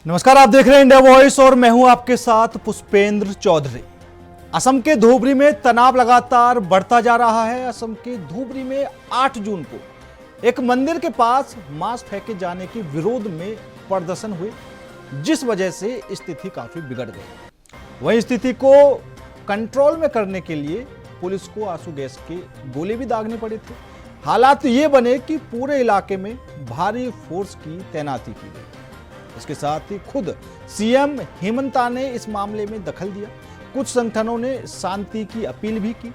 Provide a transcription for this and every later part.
नमस्कार, आप देख रहे हैं इंडिया वॉइस और मैं हूं आपके साथ पुष्पेंद्र चौधरी। असम के धुबरी में तनाव लगातार बढ़ता जा रहा है। असम के धुबरी में 8 जून को एक मंदिर के पास मांस फेंके जाने के विरोध में प्रदर्शन हुए, जिस वजह से स्थिति काफी बिगड़ गई। वहीं स्थिति को कंट्रोल में करने के लिए पुलिस को आंसू गैस के गोले भी दागने पड़े थे। हालात ये बने कि पूरे इलाके में भारी फोर्स की तैनाती की गई। इसके साथ ही खुद सीएम हेमंता ने इस मामले में दखल दिया। कुछ संगठनों ने शांति की अपील भी की।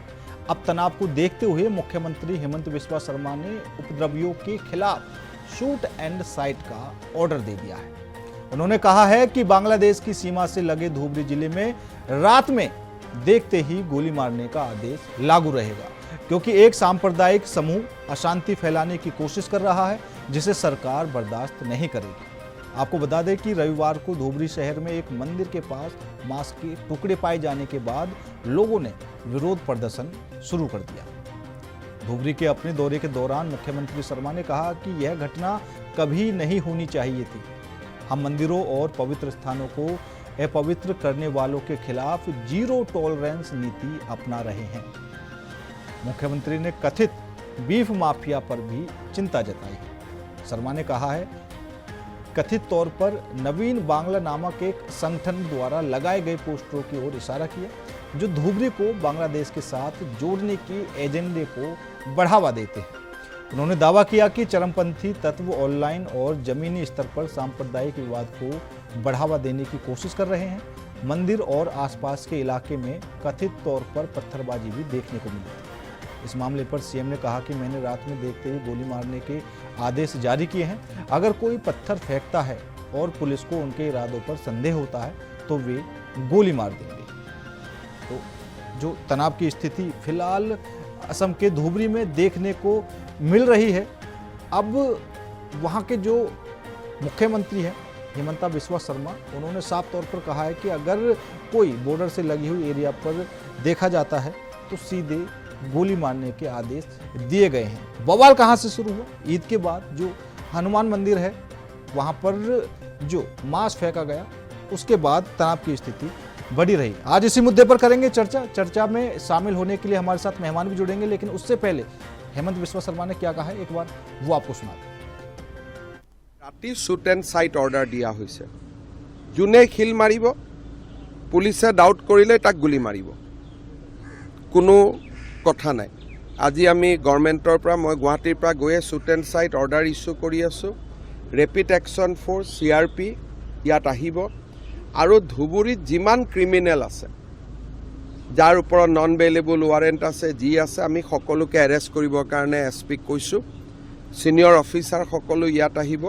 अब तनाव को देखते हुए मुख्यमंत्री हेमंत बिस्वा शर्मा ने उपद्रवियों के खिलाफ शूट एंड साइट का ऑर्डर दे दिया है। उन्होंने कहा है कि बांग्लादेश की सीमा से लगे धुबरी जिले में रात में देखते ही गोली मारने का आदेश लागू रहेगा, क्योंकि एक सांप्रदायिक समूह अशांति फैलाने की कोशिश कर रहा है, जिसे सरकार बर्दाश्त नहीं करेगी। आपको बता दें कि रविवार को धुबरी शहर में एक मंदिर के पास मांस के टुकड़े पाए जाने के बाद लोगों ने विरोध प्रदर्शन शुरू कर दिया। धुबरी के अपने दौरे के दौरान मुख्यमंत्री शर्मा ने कहा कि यह घटना कभी नहीं होनी चाहिए थी। हम मंदिरों और पवित्र स्थानों को अपवित्र करने वालों के खिलाफ जीरो टॉलरेंस नीति अपना रहे हैं। मुख्यमंत्री ने कथित बीफ माफिया पर भी चिंता जताई है। शर्मा ने कहा है, कथित तौर पर नवीन बांग्ला नामक एक संगठन द्वारा लगाए गए पोस्टरों की ओर इशारा किया, जो धुबरी को बांग्लादेश के साथ जोड़ने के एजेंडे को बढ़ावा देते हैं। उन्होंने दावा किया कि चरमपंथी तत्व ऑनलाइन और जमीनी स्तर पर सांप्रदायिक विवाद को बढ़ावा देने की कोशिश कर रहे हैं। मंदिर और आसपास के इलाके में कथित तौर पर पत्थरबाजी भी देखने को मिली। इस मामले पर सीएम ने कहा कि मैंने रात में देखते ही गोली मारने के आदेश जारी किए हैं। अगर कोई पत्थर फेंकता है और पुलिस को उनके इरादों पर संदेह होता है तो वे गोली मार देंगे। तो जो तनाव की स्थिति फिलहाल असम के धुबरी में देखने को मिल रही है। अब वहाँ के जो मुख्यमंत्री हैं हेमंता बिस्वा शर्मा, उन्होंने साफ तौर पर कहा है कि अगर कोई बॉर्डर से लगी हुई एरिया पर देखा जाता है तो सीधे गोली मारने के आदेश दिए गए हैं। बवाल कहां से शुरू हुआ? ईद के बाद जो हनुमान मंदिर है वहां पर जो मांस फेंका गया, उसके बाद तनाव की स्थिति बढ़ी रही। आज इसी मुद्दे पर करेंगे चर्चा में शामिल होने के लिए हमारे साथ मेहमान भी जुड़ेंगे, लेकिन उससे पहले हेमंत बिस्वा शर्मा ने क्या कहा है एक बार वो आपको सुना दें। राति शूट एंड साइट ऑर्डर दिया हुई, जोने खिल मारिब पुलिसे डाउट करिले ताक गुली मारिब, कोनो कथा नाइ। আজি আমি গভৰ্ণমেণ্টৰ পৰা মই গুৱাহাটীৰ পৰা গৈ shoot and sight order issue কৰি আছোঁ। ৰেপিড একশ্যন ফ'ৰ্চ CRP ইয়াত আহিব আৰু ধুবুৰীত যিমান ক্ৰিমিনেল আছে, যাৰ ওপৰত নন বেইলেবল ৱাৰেণ্ট আছে, যি আছে, আমি সকলোকে এৰেষ্ট কৰিবৰ কাৰণে SP-ক কৈছোঁ। ছিনিয়ৰ অফিচাৰ সকলো ইয়াত আহিব।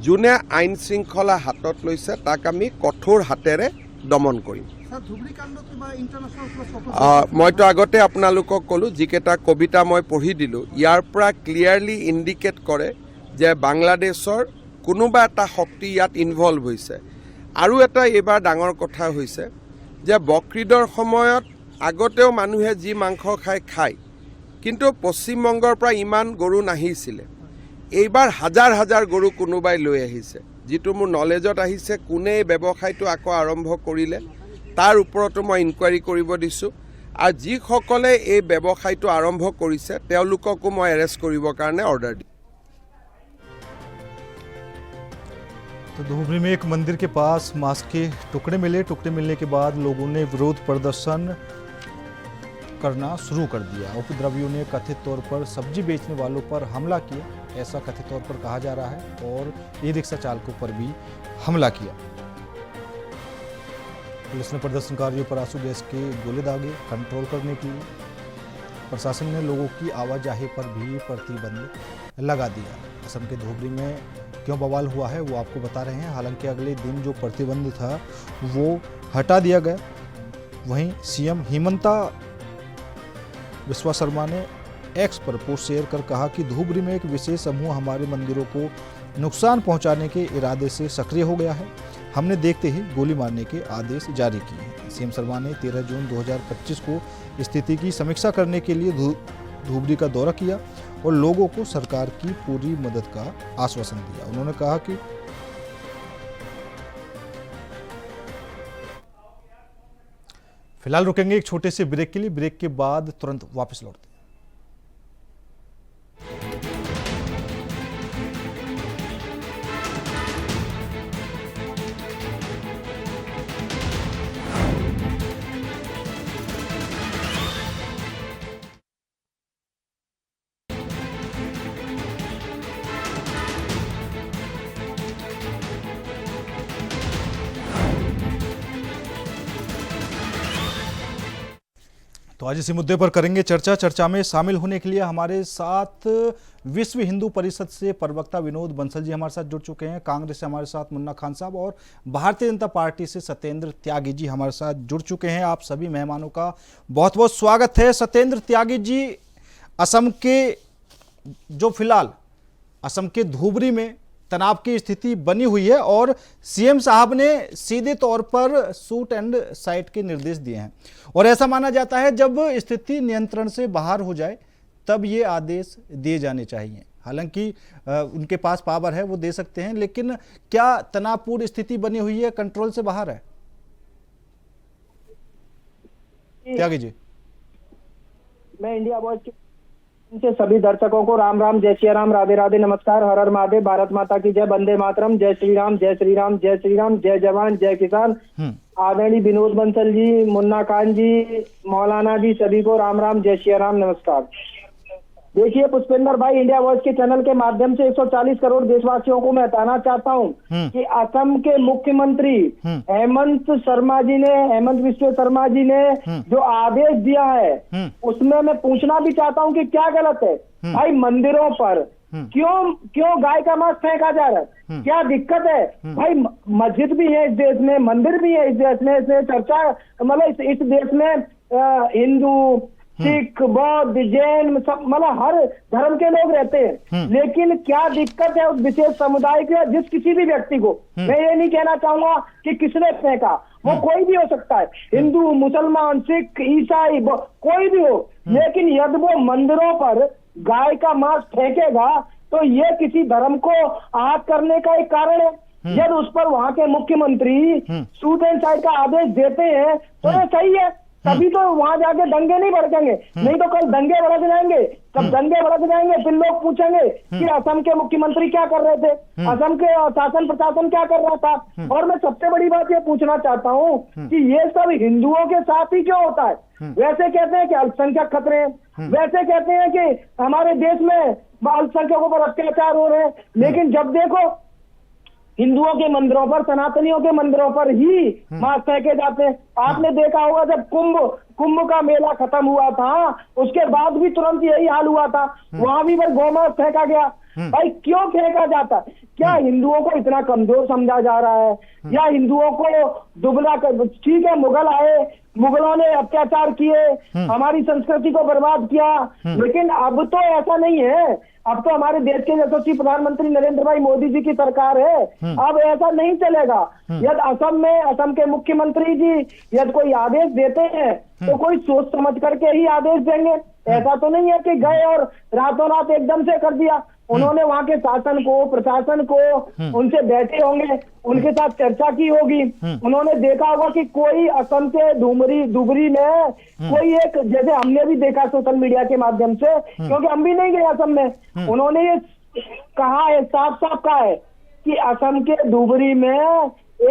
যোনে আইন শৃংখলা হাতত লৈছে তাক আমি কঠোৰ হাতেৰে দমন কৰিম। মইতো আগতে আপোনালোকক ক'লোঁ, যিকেইটা কবিতা মই পঢ়ি দিলোঁ, ইয়াৰ পৰা ক্লিয়াৰলি ইণ্ডিকেট কৰে যে বাংলাদেশৰ কোনোবা এটা শক্তি ইয়াত ইনভলভ হৈছে। আৰু এটা এইবাৰ ডাঙৰ কথা হৈছে যে বকৰীদৰ সময়ত আগতেও মানুহে যি মাংস খায়, কিন্তু পশ্চিমবংগৰ পৰা ইমান গৰু নাহিছিলে। এইবাৰ হাজাৰ হাজাৰ গৰু কোনোবাই লৈ আহিছে। যিটো মোৰ নলেজত আহিছে, কোনে এই ব্যৱসায়টো আকৌ আৰম্ভ কৰিলে তাৰ ওপৰতো মই ইনকুৱাৰী কৰিব দিছোঁ। আৰু যিসকলে এই ব্যৱসায়টো আৰম্ভ কৰিছে তেওঁলোককো মই এৰেষ্ট কৰিবৰ কাৰণে অৰ্ডাৰ দিম। तो धुबरी में एक मंदिर के पास मांस के टुकड़े मिलने के बाद लोगों ने विरोध प्रदर्शन करना शुरू कर दिया। उपद्रवियों ने कथित तौर पर सब्जी बेचने वालों पर हमला किया, ऐसा कथित तौर पर कहा जा रहा है, और ई रिक्शा चालकों पर भी हमला किया। पुलिस ने प्रदर्शनकारियों पर आंसू गैस के गोले दागे कंट्रोल करने के लिए। प्रशासन ने लोगों की आवाजाही पर भी प्रतिबंध लगा दिया। असम के धुबरी में क्यों बवाल हुआ है वो आपको बता रहे हैं। हालांकि अगले दिन जो प्रतिबंध था वो हटा दिया गया। वहीं सीएम हेमंता बिस्वा शर्मा ने एक्स पर पोस्ट शेयर कर कहा कि धुबरी में एक विशेष समूह हमारे मंदिरों को नुकसान पहुंचाने के इरादे से सक्रिय हो गया है। हमने देखते ही गोली मारने के आदेश जारी किए हैं। सीएम शर्मा ने 13 जून 2025 को स्थिति की समीक्षा करने के लिए धुबरी का दौरा किया और लोगों को सरकार की पूरी मदद का आश्वासन दिया। उन्होंने कहा कि फिलहाल रुकेंगे एक छोटे से ब्रेक के लिए, ब्रेक के बाद तुरंत वापस लौटते हैं। तो आज इसी मुद्दे पर करेंगे चर्चा। चर्चा में शामिल होने के लिए हमारे साथ विश्व हिंदू परिषद से प्रवक्ता विनोद बंसल जी हमारे साथ जुड़ चुके हैं, कांग्रेस से हमारे साथ मुन्ना खान साहब और भारतीय जनता पार्टी से सत्येंद्र त्यागी जी हमारे साथ जुड़ चुके हैं। आप सभी मेहमानों का बहुत बहुत स्वागत है। सत्येंद्र त्यागी जी, असम के जो फिलहाल असम के धुबरी में तनाव की स्थिति बनी हुई है और सीएम साहब ने सीधे तौर पर शूट एंड साइट के निर्देश दिए हैं और ऐसा माना जाता है जब स्थिति नियंत्रण से बाहर हो जाए तब ये आदेश दिए जाने चाहिए। हालांकि उनके पास पावर है, वो दे सकते हैं, लेकिन क्या तनावपूर्ण स्थिति बनी हुई है, कंट्रोल से बाहर है? त्यागी जी। मैं इंडिया वॉइस के सभी दर्शकों को राम राम, जय श्री राम, राधे राधे, नमस्कार, हर हर महादेव, भारत माता की जय, वंदे मातरम, जय श्री राम, जय श्री राम, जय श्री राम, जय जवान जय किसान। आदरणीय विनोद बंसल जी, मुन्ना खान जी, मौलाना जी, सभी को राम राम, जय श्री राम, नमस्कार। देखिए पुष्पेंद्र भाई, इंडिया वॉइस के चैनल के माध्यम से 140 करोड़ देशवासियों को मैं बताना चाहता हूं कि असम के मुख्यमंत्री हेमंत विश्व शर्मा जी ने जो आदेश दिया है उसमें मैं पूछना भी चाहता हूं कि क्या गलत है भाई। मंदिरों पर क्यों गाय का मांस फेंका जा रहा है? क्या दिक्कत है भाई? मस्जिद भी है इस देश में, मंदिर भी है इस देश में, इसमें चर्चा मतलब इस देश में हिंदू, सिख, बौद्ध, जैन, सब मतलब हर धर्म के लोग रहते हैं, लेकिन क्या दिक्कत है उस विशेष समुदाय के जिस किसी भी व्यक्ति को, मैं ये नहीं कहना चाहूंगा कि किसने फेंका, वो कोई भी हो सकता है, हिंदू, मुसलमान, सिख, ईसाई, कोई भी हो, लेकिन यदि वो मंदिरों पर गाय का मांस फेंकेगा तो ये किसी धर्म को आहत करने का एक कारण है। यदि उस पर वहां के मुख्यमंत्री शूट एंड साइट का आदेश देते हैं तो ये सही है, तभी तो वहां जाके दंगे नहीं भड़केंगे, नहीं तो कल दंगे भड़क जाएंगे। जब दंगे भड़क जाएंगे फिर लोग पूछेंगे कि असम के मुख्यमंत्री क्या कर रहे थे, असम के शासन प्रशासन क्या कर रहा था। और मैं सबसे बड़ी बात ये पूछना चाहता हूँ कि ये सब हिंदुओं के साथ ही क्यों होता है? वैसे कहते हैं कि अल्पसंख्यक खतरे हैं, वैसे कहते हैं कि हमारे देश में अल्पसंख्यकों पर अत्याचार हो रहे हैं, लेकिन जब देखो हिंदुओं के मंदिरों पर, सनातनियों के मंदिरों पर ही मांस फेंके जाते हैं। आपने देखा होगा जब कुंभ का मेला खत्म हुआ था उसके बाद भी तुरंत यही हाल हुआ था, वहां भी बस गौमांस फेंका गया। भाई क्यों फेंका जाता है? क्या हिंदुओं को इतना कमजोर समझा जा रहा है या हिंदुओं को दुबला कर? ठीक है, मुगल आए, मुगलों ने अत्याचार किए, हमारी संस्कृति को बर्बाद किया, लेकिन अब तो ऐसा नहीं है। अब तो हमारे देश के यशस्वी प्रधानमंत्री नरेंद्र भाई मोदी जी की सरकार है, अब ऐसा नहीं चलेगा। यदि असम के मुख्यमंत्री जी यदि कोई आदेश देते हैं तो कोई सोच समझ करके ही आदेश देंगे। ऐसा तो नहीं है कि गए और रातों रात एकदम से कर दिया। उन्होंने वहां के शासन को, प्रशासन को, उनसे बैठे होंगे, उनके साथ चर्चा की होगी, उन्होंने देखा होगा कि कोई असम के धुबरी में कोई एक, जैसे हमने भी देखा सोशल मीडिया के माध्यम से, क्योंकि हम भी नहीं गए असम में, उन्होंने ये कहा है, साफ साफ कहा है कि असम के धुबरी में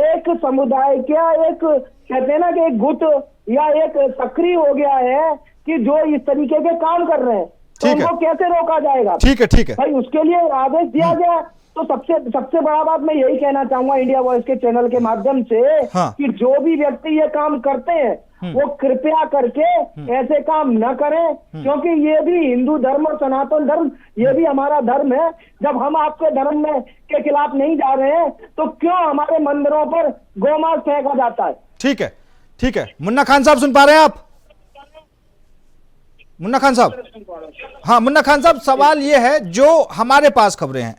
एक समुदाय क्या, एक कहते हैं ना कि एक गुट या एक सक्रिय हो गया है कि जो इस तरीके के काम कर रहे हैं, तो उनको कैसे रोका जाएगा? ठीक है भाई, उसके लिए आदेश दिया गया। तो सबसे बड़ा बात मैं यही कहना चाहूंगा इंडिया वॉइस के चैनल के माध्यम से कि जो भी व्यक्ति ये काम करते हैं वो कृपया करके ऐसे काम न करें, क्योंकि ये भी हिंदू धर्म और सनातन धर्म, ये भी हमारा धर्म है। जब हम आपके धर्म में के खिलाफ नहीं जा रहे हैं तो क्यों हमारे मंदिरों पर गौमांस फेंका जाता है? ठीक है। मुन्ना खान साहब सुन पा रहे हैं आप? मुन्ना खान साहब, हाँ मुन्ना खान साहब, सवाल ये है, जो हमारे पास खबरें हैं,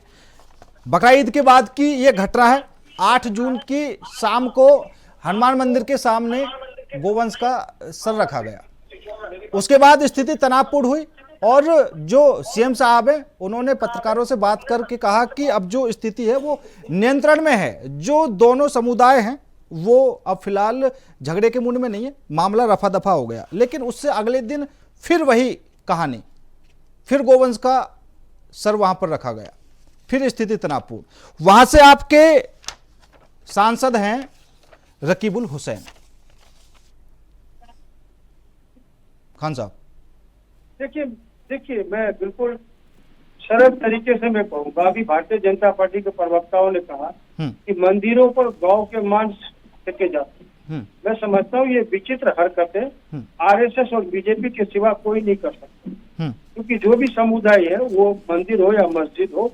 बकरा ईद के बाद की ये घटना है। 8 जून की शाम को हनुमान मंदिर के सामने गोवंश का सर रखा गया। उसके बाद स्थिति तनावपूर्ण हुई और जो सीएम साहब हैं उन्होंने पत्रकारों से बात करके कहा कि अब जो स्थिति है वो नियंत्रण में है। जो दोनों समुदाय हैं वो अब फिलहाल झगड़े के मूड में नहीं है, मामला रफा दफा हो गया। लेकिन उससे अगले दिन फिर वही कहानी, फिर गोवंश का सर वहां पर रखा गया, फिर स्थिति तनावपूर्ण। वहां से आपके सांसद हैं रकीबुल हुसैन खान साहब। देखिए मैं बिल्कुल सरल तरीके से मैं कहूंगा, अभी भारतीय जनता पार्टी के प्रवक्ताओं ने कहा कि मंदिरों पर गौ के मांस फेंके जाते हैं। मैं समझता हूँ ये विचित्र हरकतें आरएसएस और बीजेपी के सिवा कोई नहीं कर सकता, क्योंकि जो भी समुदाय है वो मंदिर हो या मस्जिद हो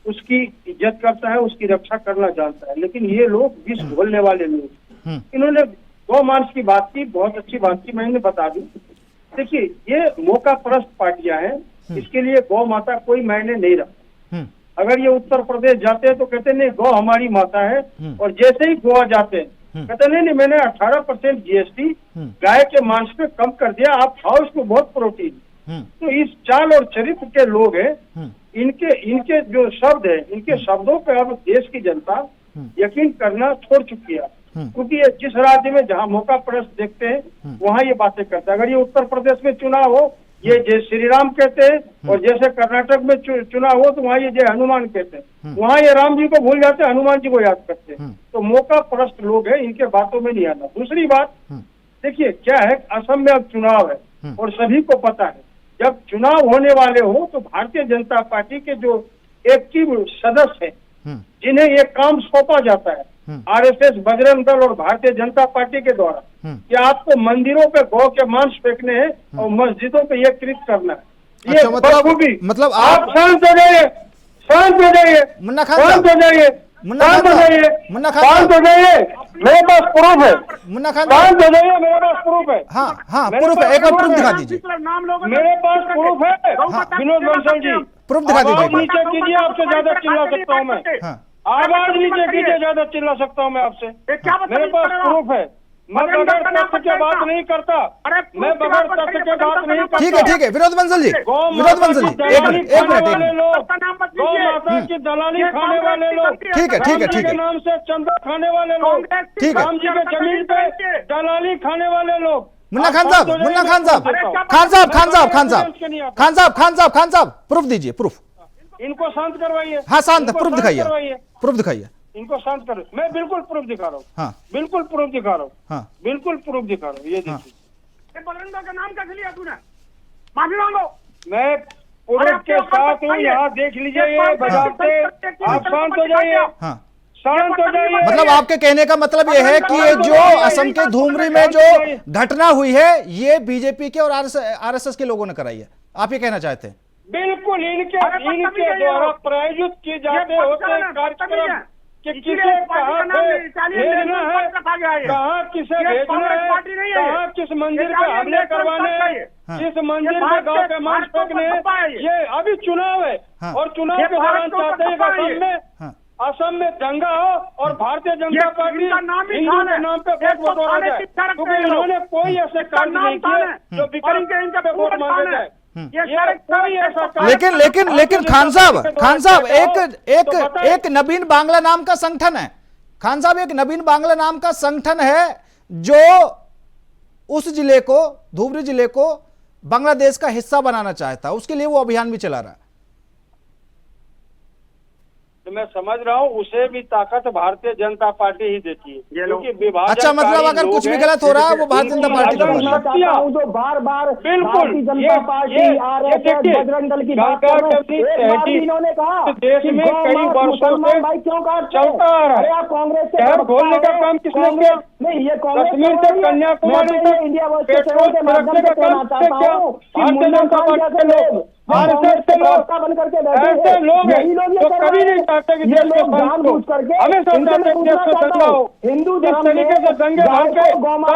उसकी इज्जत करता है, उसकी रक्षा करना जानता है। लेकिन ये लोग विष घोलने वाले लोग, इन्होंने गौ मांस की बात की, बहुत अच्छी बात की, मैंने बता दी। देखिए ये मौका परस्त पार्टियां हैं, इसके लिए गौ माता कोई मायने नहीं रखता। अगर ये उत्तर प्रदेश जाते हैं तो कहते नहीं गौ हमारी माता है, और जैसे ही गोवा जाते हैं कहते नहीं मैंने 18% जीएसटी गाय के मांस पे कम कर दिया, आप खाओ इसको बहुत प्रोटीन। तो इस चाल और चरित्र के लोग हैं, इनके जो शब्द है, इनके शब्दों पे अब देश की जनता यकीन करना छोड़ चुकी है, क्योंकि ये जिस राज्य में जहाँ मौका परस्त देखते हैं वहाँ ये बातें करते हैं। अगर ये उत्तर प्रदेश में चुनाव हो ये जय श्री राम कहते हैं, और जैसे कर्नाटक में चुनाव हो तो वहाँ ये जय हनुमान कहते हैं, वहाँ ये राम जी को भूल जाते हैं, हनुमान जी को याद करते हैं। तो मौका परस्त लोग हैं, इनके बातों में नहीं आना। दूसरी बात देखिए क्या है, असम में अब चुनाव है और सभी को पता है जब चुनाव होने वाले हो तो भारतीय जनता पार्टी के जो एक्टिव सदस्य हैं जिन्हें ये काम सौंपा जाता है आरएसएस, बजरंग दल और भारतीय जनता पार्टी के द्वारा कि आपको मंदिरों पे गौ के मांस फेंकने हैं और मस्जिदों पे ये कृत करना है। ये मतलब आप शांत हो जाइए, शांत हो जाइए, मुन्ना खान शांत हो जाइए, शांत हो जाइए, मुन्ना खान शांत हो जाइए, मेरे पास प्रूफ है। मुन्ना खान शांत हो जाइए, मेरे पास प्रूफ है। हाँ प्रूफ है, एक बार प्रूफ दिखा दीजिए। मेरे पास प्रूफ है विनोद बंसल जी, प्रूफ दिखा आवाज दीजिए। नीचे कीजिए, आपसे ज्यादा चिल्ला सकता हूँ मैं। आवाज नीचे कीजिए, ज्यादा चिल्ला सकता हूँ मैं आपसे। मेरे पास प्रूफ है, मैं बगैर तथ्य के बात नहीं करता, मैं बगैर तथ्य के बात नहीं करता। ठीक है विनोद बंसल जी, विनोद बंसल जी एक मिनट गौ माता की दलाली खाने वाले लोग, ठीक है नाम से चंदा खाने वाले लोग, ठीक है। राम जी के जमीन पे दलाली खाने वाले लोग। मुन्ना खान साहब, मुन्ना खान साहब प्रूफ दीजिए, प्रूफ। इनको शांत करवाइए। हाँ शांत, प्रूफ दिखाइए, प्रूफ दिखाइए। इनको शांत कर, मैं बिल्कुल प्रूफ दिखा रहा हूँ। हाँ बिल्कुल प्रूफ दिखा रहा हूँ। हाँ बिल्कुल प्रूफ दिखा रहा हूँ, ये देखिए। बजरंग दल का नाम कैसे लिया तूने? माफी मांगो। मैं प्रूफ के साथ हूँ, यहाँ देख लीजिए ये बजाते। आप शांत हो जाइए, हाँ शांत हो जाइए। मतलब आपके कहने का मतलब ये है कि ये जो असम के धुमरी में जो घटना हुई है ये बीजेपी के और आरएसएस के लोगों ने कराई है, आप ये कहना चाहते हैं? बिल्कुल इनके द्वारा प्रायोजित किए जाते होते कार्यक्रम कि किसे कहाँ भेजना है, कहाँ किसे भेजना है, कहाँ किस मंदिर पे हमले करवाने हैं, किस मंदिर पे गांव के मांस फेंकने हैं। ये अभी चुनाव है और चुनाव के दौरान चाहते हैं असम में दंगा हो और भारतीय जनता पार्टी हिंदू के नाम पे वोट बटोरा जाए, क्योंकि इन्होंने कोई ऐसे कार्य नहीं किए जो विकल्प पे वोट मांगे जाए। लेकिन खान साहब एक नवीन बांग्ला नाम का संगठन है, खान साहब एक नवीन बांग्ला नाम का संगठन है जो उस जिले को, धुबरी जिले को बांग्लादेश का हिस्सा बनाना चाहता है, उसके लिए वो अभियान भी चला रहा है। तो मैं समझ रहा हूँ उसे भी ताकत भारतीय जनता पार्टी ही देती है, क्योंकि विभाजन। अच्छा मतलब अगर कुछ भी गलत हो रहा है वो भारतीय जनता पार्टी को जो बार बार बिल्कुल जनता पार्टी आरएसएस बजरंग दल की बात कर रहे हैं, इन्होंने कहा देश में कई वर्षों से भाई क्यों चलता आ रहा है, कांग्रेस शहर खोलने का काम किसने किया? नहीं ये कांग्रेस कश्मीर से कन्याकुमारी तक इंडिया पेट्रोल रखने का काम किसने किया? भारतीय जनता पार्टी के लोग, आरएसएस के लोग, ऐसे लोग हैं जो कभी नहीं चाहते कि देश के संत हो, हमेशा चाहते कि देश को दंगा हो। हिंदू जिस तरीके से दंगे भाग के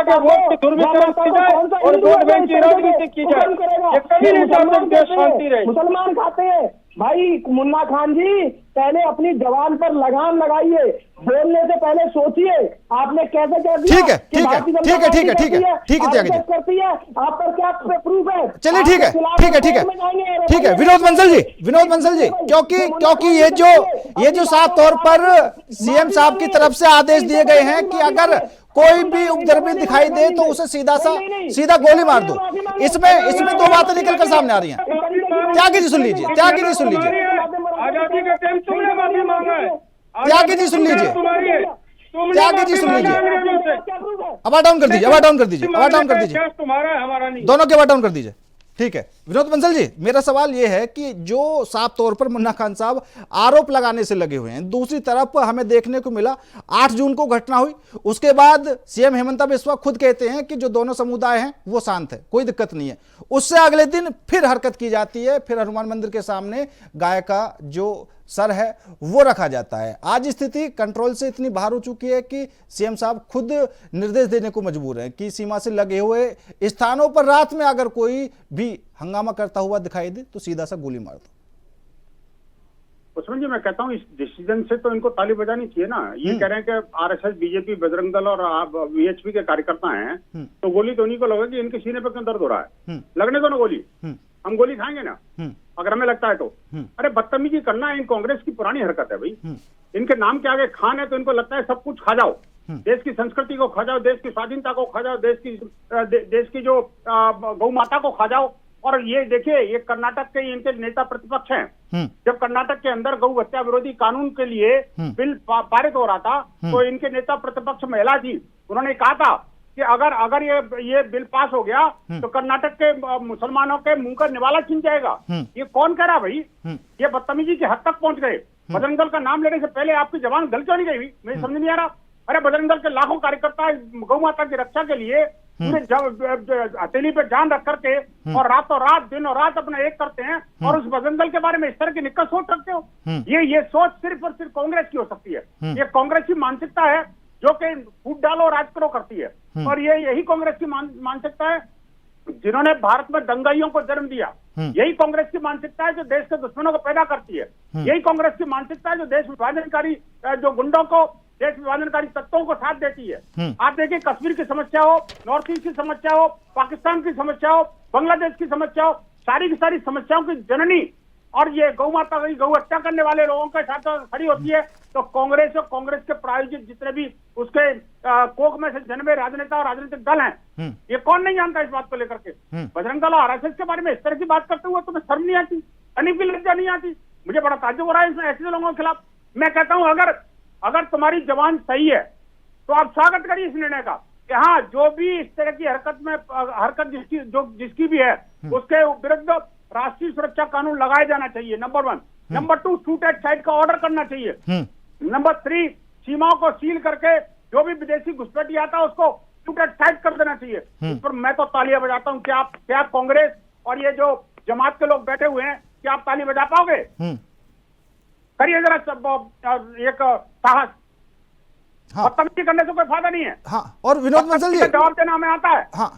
ताकि वोट की दुर्वितरण की जाए और वोट बैंक की राजनीति की जाए, ये कभी नहीं चाहते कि देश शांति रहे। मुसलमान खाते हैं भाई मुन्ना खान जी, पहले अपनी जवान पर लगाम लगाइए, बोलने से पहले सोचिए। आपने कैसे कह दिया ठीक है, कि ठीक है, भारतीय जनता ठीक है, ठीक है, पार्टी ठीक है, ठीक है, RSS त्यागी जी। करती है, आप पर क्या प्रूफ है? चलिए ठीक है, आपके खिलाफ ठीक है, ठीक है, कोर्ट में जाएंगे, ठीक है। विनोद बंसल जी, क्योंकि ये जो साफ तौर पर सीएम साहब की तरफ से आदेश दिए गए हैं कि अगर कोई भी उपद्रवी दिखाई दे तो उसे सीधा गोली मार दो, इसमें दो बातें निकल कर सामने आ रही हैं। त्यागी जी सुन लीजिए, त्यागी जी सुन लीजिए, आजादी के टाइम तुमने माफी मांगा है। त्यागी जी सुन लीजिए, त्यागी जी सुन लीजिए। आवाज डाउन कर दीजिए, आवाज डाउन कर दीजिए, आवाज डाउन कर दीजिए, तुम्हारा है, हमारा नहीं। दोनों की आवाज डाउन कर दीजिए। ठीक है विनोद बंसल जी, मेरा सवाल यह है कि जो साफ तौर पर मुन्ना खान साहब आरोप लगाने से लगे हुए हैं, दूसरी तरफ हमें देखने को मिला 8 जून को घटना हुई, उसके बाद सीएम हेमंत बिस्वा खुद कहते हैं कि जो दोनों समुदाय हैं वो शांत है, कोई दिक्कत नहीं है। उससे अगले दिन फिर हरकत की जाती है, फिर हनुमान मंदिर के सामने गाय का जो सर है वो रखा जाता है। आज स्थिति कंट्रोल से इतनी बाहर हो चुकी है कि सीएम साहब खुद निर्देश देने को मजबूर हैं कि सीमा से लगे हुए स्थानों पर रात में अगर कोई भी हंगामा करता हुआ दिखाई दे तो सीधा सा गोली मार दो। उसमें जी मैं कहता हूँ इस डिसीजन से तो इनको ताली बजानी चाहिए ना। ये कह रहे हैं कि आरएसएस, बीजेपी, बजरंग दल और वीएचपी के कार्यकर्ता हैं, तो गोली तो उन्हीं को लगेगी। इनके सीने पर क्यों दर्द हो रहा है? लगने दो ना गोली, हम गोली खाएंगे ना अगर हमें लगता है तो। अरे बदतमीजी करना है इन कांग्रेस की पुरानी हरकत है भाई। इनके नाम के आगे खान है तो इनको लगता है सब कुछ खा जाओ, देश की संस्कृति को खा जाओ, देश की स्वाधीनता को खा जाओ, देश की जो गौ माता को खा जाओ। और ये देखिए, ये कर्नाटक के इनके नेता प्रतिपक्ष हैं। जब कर्नाटक के अंदर गौ हत्या विरोधी कानून के लिए बिल पारित हो रहा था तो इनके नेता प्रतिपक्ष महिला थी, उन्होंने कहा था कि अगर ये बिल पास हो गया तो कर्नाटक के मुसलमानों के मुंह का निवाला छिन जाएगा। ये कौन कह रहा भाई? ये बदतमीजी की हद तक पहुंच गए। बजरंग दल का नाम लेने से पहले आपकी जबान गल क्यों नहीं गई? मुझे समझ नहीं आ रहा। अरे बजरंग दल के लाखों कार्यकर्ता गौ माता की रक्षा के लिए हथेली पे जान रख करके और रातों रात दिन और रात अपना एक करते हैं, और उस बजरंग दल के बारे में इस तरह की निकल सोच सकते हो? ये सोच सिर्फ और सिर्फ कांग्रेस की हो सकती है। ये कांग्रेस की मानसिकता है जो कि फूट डालो राज करो करती है, और यही कांग्रेस की मानसिकता है जिन्होंने भारत में दंगाइयों को जन्म दिया। यही कांग्रेस की मानसिकता है जो देश के दुश्मनों को पैदा करती है। यही कांग्रेस की मानसिकता है जो देश विभाजनकारी जो गुंडों को, देश विभाजनकारी तत्वों को साथ देती है। आप देखिए, कश्मीर की समस्या हो, नॉर्थ ईस्ट की समस्या हो, पाकिस्तान की समस्या हो, बांग्लादेश की समस्या हो, सारी की सारी समस्याओं की जननी और ये गौ माता की गौ हत्या करने वाले लोगों के साथ खड़ी होती है। तो कांग्रेस और कांग्रेस के प्रायोजित जितने भी उसके कोख में से जन्मे राजनेता और राजनीतिक दल हैं, ये कौन नहीं जानता इस बात को लेकर के? बजरंग दल और आरएसएस के बारे में इस तरह की बात करते हुए तुम्हें शर्म नहीं आती, तनिक भी लज्जा नहीं आती? मुझे बड़ा ताज्जुब हो रहा है ऐसे लोगों के खिलाफ। मैं कहता हूं अगर तुम्हारी जबान सही है तो आप स्वागत करिए इस निर्णय का कि हाँ, जो भी इस तरह की हरकत जिसकी भी है उसके विरुद्ध राष्ट्रीय सुरक्षा कानून लगाया जाना चाहिए, number 1। Number 2, shoot at site का ऑर्डर करना चाहिए। नंबर 3, सीमाओं को सील करके जो भी विदेशी घुसपैठी आता है उसको शूट एट साइट कर देना चाहिए। इस पर मैं तो तालियां बजाता हूं। क्या आप कांग्रेस और ये जो जमात के लोग बैठे हुए हैं, क्या आप ताली बजा पाओगे? करिए जरा एक साहस। हाँ। बदतमीजी करने से कोई फायदा नहीं है। हाँ, और विनोद बंसल जी, जवाब देना हमें आता है। हाँ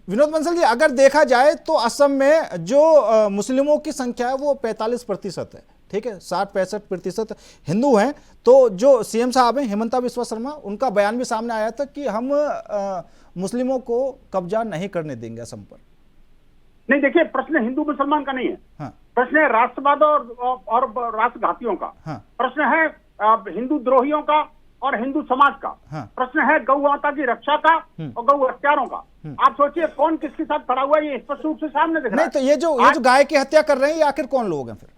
विनोद बंसल जी, अगर देखा जाए तो असम में जो मुस्लिमों की संख्या है वो 45% है, ठीक है, 60-65% हिंदू हैं। तो जो सीएम साहब हैं हेमंत बिस्वा शर्मा, उनका बयान भी सामने आया था कि हम मुस्लिमों को कब्जा नहीं करने देंगे असम पर। नहीं, देखिए, प्रश्न हिंदू मुसलमान का नहीं है। हाँ। प्रश्न है राष्ट्रवाद और राष्ट्रघातियों का। हाँ। प्रश्न है हिंदू द्रोहियों का और हिंदू समाज का। हाँ। प्रश्न है गौ माता की रक्षा का और गौ हत्यारों का। आप सोचिए कौन किसके साथ खड़ा हुआ है, ये स्पष्ट रूप से सामने दिख रहा है। नहीं, तो ये जो गाय की हत्या कर रहे हैं, ये आखिर कौन लोग हैं फिर?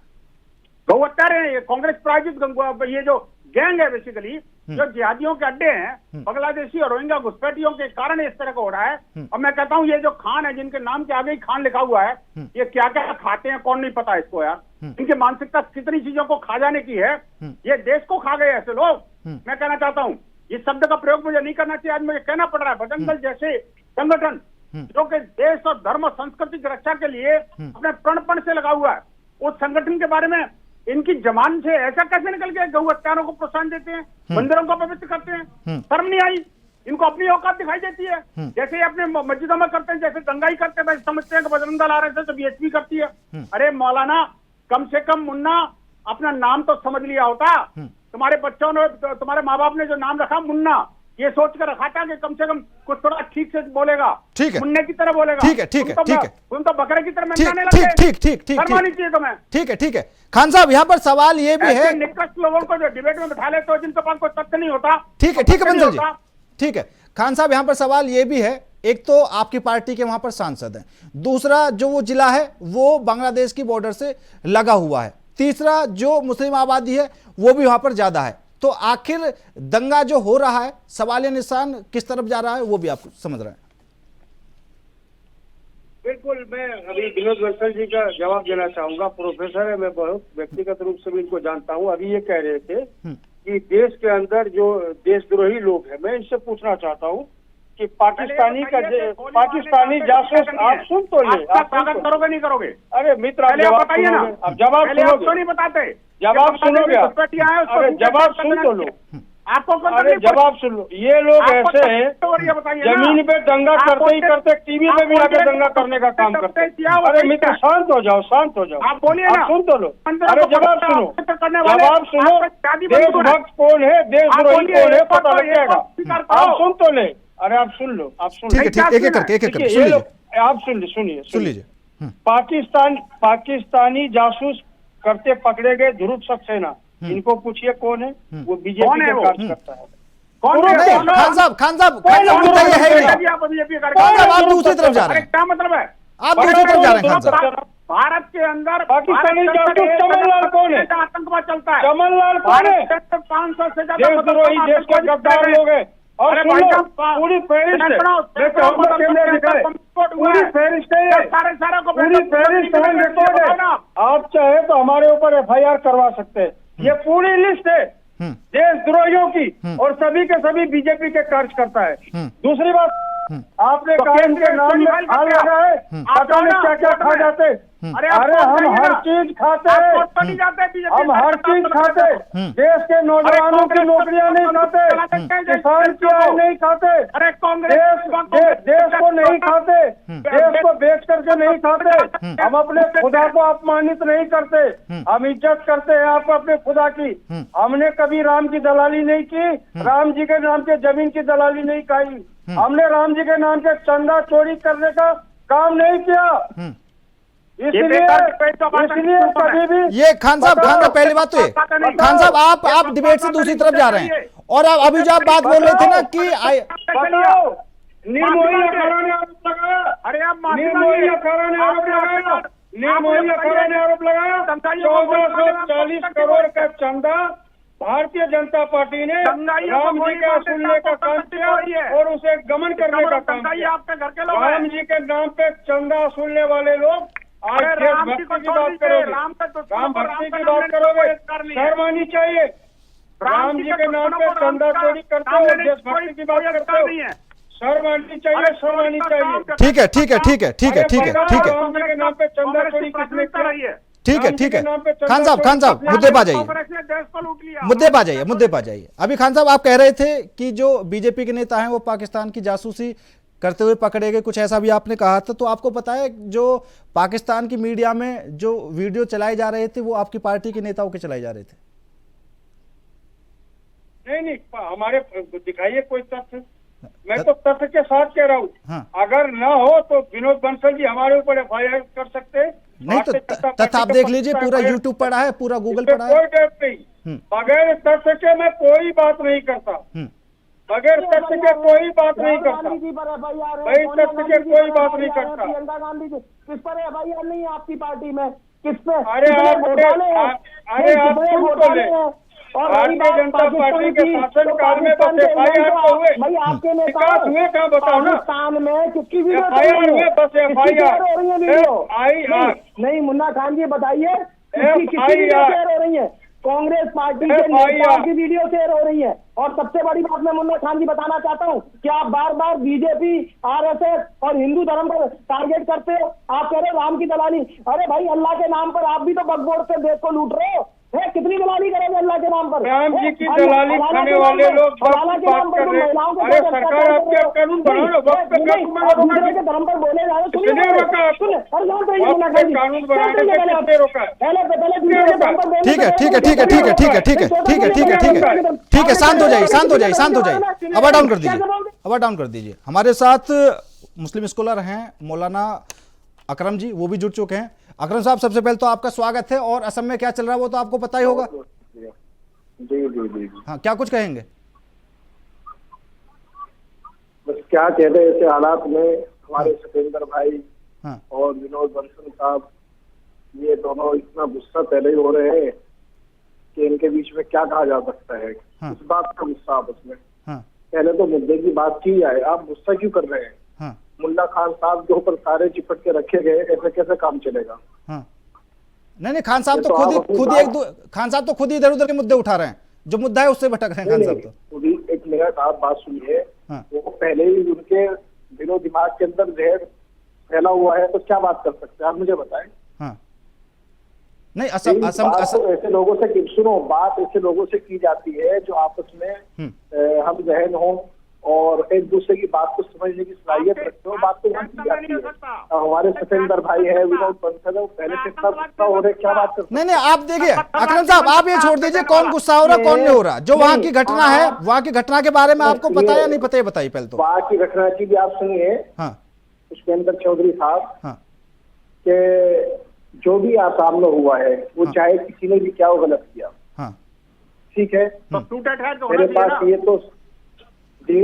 गौ हत्यारे हैं, ये कांग्रेस प्रायोजित ये जो गैंग है बेसिकली, जो जिहादियों के अड्डे हैं, बांग्लादेशी और रोहिंग्या घुसपैठियों के कारण इस तरह का हो रहा है। और मैं कहता हूं ये जो खान है, जिनके नाम के आगे ही खान लिखा हुआ है, ये क्या क्या खाते हैं कौन नहीं पता इसको यार। इनकी मानसिकता कितनी चीजों को खा जाने की है। ये देश को खा गए ऐसे लोग। मैं कहना चाहता हूँ, इस शब्द का प्रयोग मुझे नहीं करना चाहिए, आज मुझे कहना पड़ रहा है। बजरंग दल जैसे संगठन जो कि देश और धर्म और संस्कृति की रक्षा के लिए अपने प्रणपण से लगा हुआ है, उस संगठन के बारे में इनकी जबान से ऐसा कैसे निकल गया? गौ हत्यारों को प्रोत्साहन देते हैं, मंदिरों को पवित्र करते हैं, शर्म नहीं आई? इनको अपनी औकात दिखाई देती है? जैसे अपने मस्जिदों में करते हैं, जैसे दंगाई करते हैं, समझते हैं कि बजरंग दल आरएसएस बीएचपी करती है। अरे मौलाना, कम से कम मुन्ना अपना नाम तो समझ लिया होता। तुम्हारे बच्चों ने, तुम्हारे माँ बाप ने जो नाम रखा मुन्ना, ये सोच कर रखा था कि कम से कम कुछ थोड़ा ठीक से बोलेगा, ठीक है, मुन्ने की तरह बोलेगा। ठीक है, ठीक है, ठीक है, तुम तो बकरे की तरह ठीक मेमने लगे। ठीक ठीक ठीक शर्मानी चाहिए तुम्हें। ठीक है, ठीक है। खान साहब यहाँ पर सवाल ये भी है, निकट लोगों को जो डिबेट में बिठा लेते हो जिनके पास कोई तथ्य नहीं होता। ठीक है, ठीक है बंसल जी, ठीक है। खान साहब यहाँ पर सवाल ये भी है, एक तो आपकी पार्टी के वहां पर सांसद हैं, दूसरा जो वो जिला है वो बांग्लादेश की बॉर्डर से लगा हुआ है, तीसरा जो मुस्लिम आबादी है वो भी वहां पर ज्यादा है। तो आखिर दंगा जो हो रहा है, सवालिया निशान किस तरफ जा रहा है वो भी आप समझ रहे हैं। बिल्कुल, मैं अभी विनोद बंसल जी का जवाब देना चाहूंगा। प्रोफेसर है, मैं बहुत व्यक्तिगत रूप से भी इनको जानता हूं। अभी ये कह रहे थे कि देश के अंदर जो देशद्रोही लोग हैं, मैं इनसे पूछना चाहता हूं कि पाकिस्तानी जासूस, आप सुन तो ले, आप स्वागत करोगे नहीं करोगे? अरे मित्र, आप जवाब बताइए ना, आप जवाब सुनोगे, नहीं बताते, जवाब सुनोगे, अरे जवाब सुन तो लो, आपको अरे जवाब सुन लो। ये लोग ऐसे हैं, जमीन पे दंगा करते ही करते टीवी पे भी आके दंगा करने का काम करते हैं। अरे मित्र, शांत हो जाओ, शांत हो जाओ, आप बोलिए ना, सुन तो लो। अरे जवाब सुनो, जवाब सुनो। देशभक्त कौन है, देशद्रोही कौन है, पता लग जाएगा। आप सुन तो ले, अरे आप सुन लो, आप सुन, ठीक है, ठीक, एक एक करके सुन लीजिए, आप सुन लीजिए। पाकिस्तानी जासूस करते पकड़े गए ध्रुव सक्सेना, इनको पूछिए कौन है, वो बीजेपी के कार्य करता है। कौन है? खान साहब मुद्दा ये है नहीं, आप दूसरी तरफ जा रहे हैं। क्या मतलब है? आप दूसरी तरफ जा रहे हैं खान साहब। भारत के अंदर पाकिस्तानी जासूस चमनलाल कौन है? आतंकवाद चलता है। चमनलाल कौन है? 500 से ज्यादा देशद्रोही, देश के गद्दार लोग हैं। और पूरी फहरिस्त है, पूरी फहरिस्त है, पूरी फहरिस्त है, रिकॉर्ड है। आप चाहे तो हमारे ऊपर FIR करवा सकते हैं। ये पूरी लिस्ट है देशद्रोहियों की, और सभी के सभी बीजेपी के कार्यकर्ता है। दूसरी बात, आपने कहा इनके नाम में खा लगा है, पता नहीं क्या क्या खा जाते। अरे हम हर चीज खाते हैं, हम हर चीज खाते। देश के नौजवानों की नौकरियां नहीं खाते, किसान की आय नहीं खाते, देश को नहीं खाते, देश को बेच करके नहीं खाते। हम अपने खुदा को अपमानित नहीं करते, हम इज्जत करते हैं आप अपने खुदा की। हमने कभी राम की दलाली नहीं की, राम जी के नाम के जमीन की दलाली नहीं खाई, हमने राम जी के नाम के चंदा चोरी करने का काम नहीं किया। इसलिए कभी भी ये खान साहब पहली बात तो ये, खान साहब आप डिबेट से दूसरी तरफ जा रहे हैं। और अब अभी जो आप बात बोल रहे थे ना कि निर्मोही अखाड़ा ने आरोप लगाया, अरे आप निर्मोही अखाड़ा ने आरोप लगाया, निर्मोही अखाड़ा ने आरोप लगाया 1440 करोड़ का चंदा भारतीय जनता पार्टी ने राम जी का सुनने का काम किया और उसे गमन करने का काम किया। राम जी के नाम पे चंदा सुनने वाले लोग आज देशभक्ति की बात करोगे, राम भक्ति की बात करोगे, शर्म आनी चाहिए। राम जी के नाम पे चंदा चोरी करते हो, देशभक्ति की बात करते हो, शर्म आनी चाहिए, शर्म आनी चाहिए। ठीक है, ठीक है, ठीक है, ठीक है, ठीक है, ठीक है, राम जी के नाम पे चंदा चोरी किसने कराई है? ठीक है, ठीक है। खान साहब मुद्दे पे आ जाइए, मुद्दे पे आ जाइए। अभी खान साहब आप कह रहे थे कि जो बीजेपी के नेता हैं वो पाकिस्तान की जासूसी करते हुए पकड़े गए, कुछ ऐसा भी आपने कहा था। तो आपको पता है जो पाकिस्तान की मीडिया में जो वीडियो चलाए जा रहे थे वो आपकी पार्टी के नेताओं के चलाए जा रहे थे? नहीं, हमारे दिखाइए कोई तथ्य। मैं तो तथ्य के साथ कह रहा हूँ। हाँ। अगर ना हो तो विनोद बंसल जी हमारे ऊपर FIR कर सकते हैं। नहीं तो तथ्य आप देख लीजिए, पूरा यूट्यूब पड़ा है, पूरा गूगल पड़ा है। कोई डर नहीं, बगैर तथ्य के मैं कोई बात नहीं करता, बगैर तथ्य के कोई बात नहीं करता, भाई तथ्य के कोई बात नहीं करता। प्रियंका गांधी किस पर FIR नहीं है आपकी पार्टी में? किस पे? अरे आप सुन तो ले, भारतीय जनता पार्टी के शासनकाल में बस FIR तो हुए, भाई आपके विकास हुए कहाँ बताओ ना? पाकिस्तान में किसकी वीडियो FIR हुए, बस FIR नहीं। मुन्ना खान जी बताइए किसकी वीडियो शेयर हो रही है? कांग्रेस पार्टी के नेताओं की वीडियो शेयर हो रही है। और सबसे बड़ी बात मैं मुन्ना खान जी बताना चाहता हूँ कि आप बार बार बीजेपी, RSS और हिंदू धर्म को टारगेट करते हो। आप कह रहे हो राम की दलाली, अरे भाई अल्लाह के नाम पर आप भी तो बकबोर्ड से देश को लूट रहे हो। कितनी दलाली करेंगे अल्लाह के नाम पर? राम जी की दलाली खाने वाले लोग बात कर रहे हैं। अरे सरकार आपके कानून बनाओ ना, वक्त पे दूसरे के धर्म पर बोले जा रहे। किसने रोका आपको? कानून बनाने से किसने रोका? ठीक है ठीक है ठीक है ठीक है ठीक है ठीक है ठीक है ठीक है ठीक है ठीक है, शांत हो जाइए शांत हो जाइए शांत हो जाइए, आवाज डाउन कर दीजिए, आवाज डाउन कर दीजिए। हमारे साथ मुस्लिम स्कॉलर हैं मौलाना अकरम जी, वो भी जुड़ चुके हैं। अकरम साहब, सबसे पहले तो आपका स्वागत है, और असम में क्या चल रहा है वो तो आपको पता ही होगा। जी जी जी, हाँ, क्या कुछ कहेंगे? बस क्या कहते हैं, ऐसे हालात में हमारे सतेंद्र भाई हाँ और विनोद बंसल साहब, ये दोनों इतना गुस्सा पहले ही हो रहे हैं कि इनके बीच में क्या कहा जा सकता है। हाँ। इस बात का गुस्सा आपस में, हाँ पहले तो मुद्दे की बात की जाए, आप गुस्सा क्यों कर रहे हैं? हाँ मुल्ला खान साहब के ऊपर सारे चिपट के रखे गए, ऐसे कैसे काम चलेगा? हाँ, नहीं खान साहब तो तो खुद आप अपनी ही खान साहब तो खुद ही इधर उधर के मुद्दे उठा रहे हैं, जो मुद्दा है उससे भटक रहे हैं खान साहब तो। खुद ही एक मिनट आप बात सुनिए। हाँ। वो पहले ही उनके दिलो दिमाग के अंदर जहर फैला हुआ है, तो क्या बात कर सकते हैं आप मुझे बताएं। हाँ, नहीं असम बात असम तो असम ऐसे लोगों से सुनो, बात ऐसे लोगों से की जाती है जो आपस में हम जहन हो और एक दूसरे की बात को समझने की सलाहियत रखते हो, बात तो वहाँ की जाती है। अब हमारे सतेंद्र भाई है, विनोद बंसल है, वो पहले से इतना गुस्सा हो रहे, क्या बात कर? नहीं आप देखिए अकरम साहब, आप ये छोड़ दीजिए कौन गुस्सा हो रहा है कौन नहीं हो रहा, जो वहाँ की घटना है, वहाँ की घटना के बारे में आपको पता या नहीं पता, ये बताइए पहले तो। वहाँ की घटना की भी आप सुनिए। हाँ पुष्पेंद्र चौधरी साहब हाँ के जो भी आसाम में हुआ है, वो चाहे किसी ने भी क्या वो गलत किया, हाँ ठीक है, तो टूटेड है तो मेरे पास ये तो जी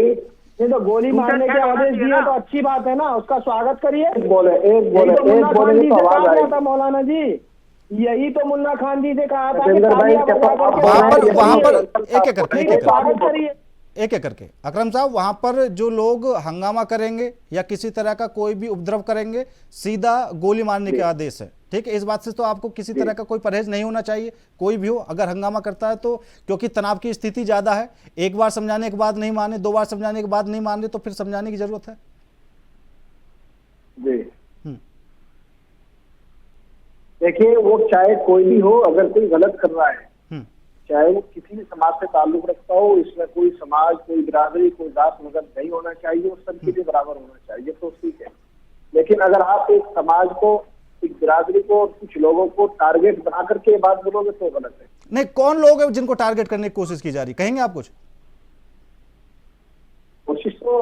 नहीं तो गोली मारने के आदेश दिए तो अच्छी बात है ना, उसका स्वागत करिए। एक बोले तो आवाज आई था मौलाना जी, यही तो मुन्ना खान जी से कहा था कि सतेंद्र भाई, वहाँ पर एक एक करके स्वागत करिए। एक एक करके अकरम साहब, वहां पर जो लोग हंगामा करेंगे या किसी तरह का कोई भी उपद्रव करेंगे, सीधा गोली मारने के आदेश है, ठीक है। इस बात से तो आपको किसी तरह का कोई परहेज नहीं होना चाहिए, कोई भी हो अगर हंगामा करता है तो, क्योंकि तनाव की स्थिति ज्यादा है। एक बार समझाने के बाद नहीं माने, दो बार समझाने के बाद नहीं माने, तो फिर समझाने की जरूरत है जी। देखिए, वो चाहे कोई भी हो, अगर कोई गलत कर रहा है, चाहे वो किसी भी समाज से ताल्लुक रखता हो, इसमें कोई समाज, कोई बिरादरी, कोई जात मजहब नहीं होना चाहिए, वो सबके लिए बराबर होना चाहिए, तो ठीक है। लेकिन अगर आप एक समाज को, एक बिरादरी को, कुछ लोगों को टारगेट बना करके ये बात बोलोगे तो गलत है। नहीं, कौन लोग हैं जिनको टारगेट करने की कोशिश की जा रही, कहेंगे आप कुछ? कोशिश तो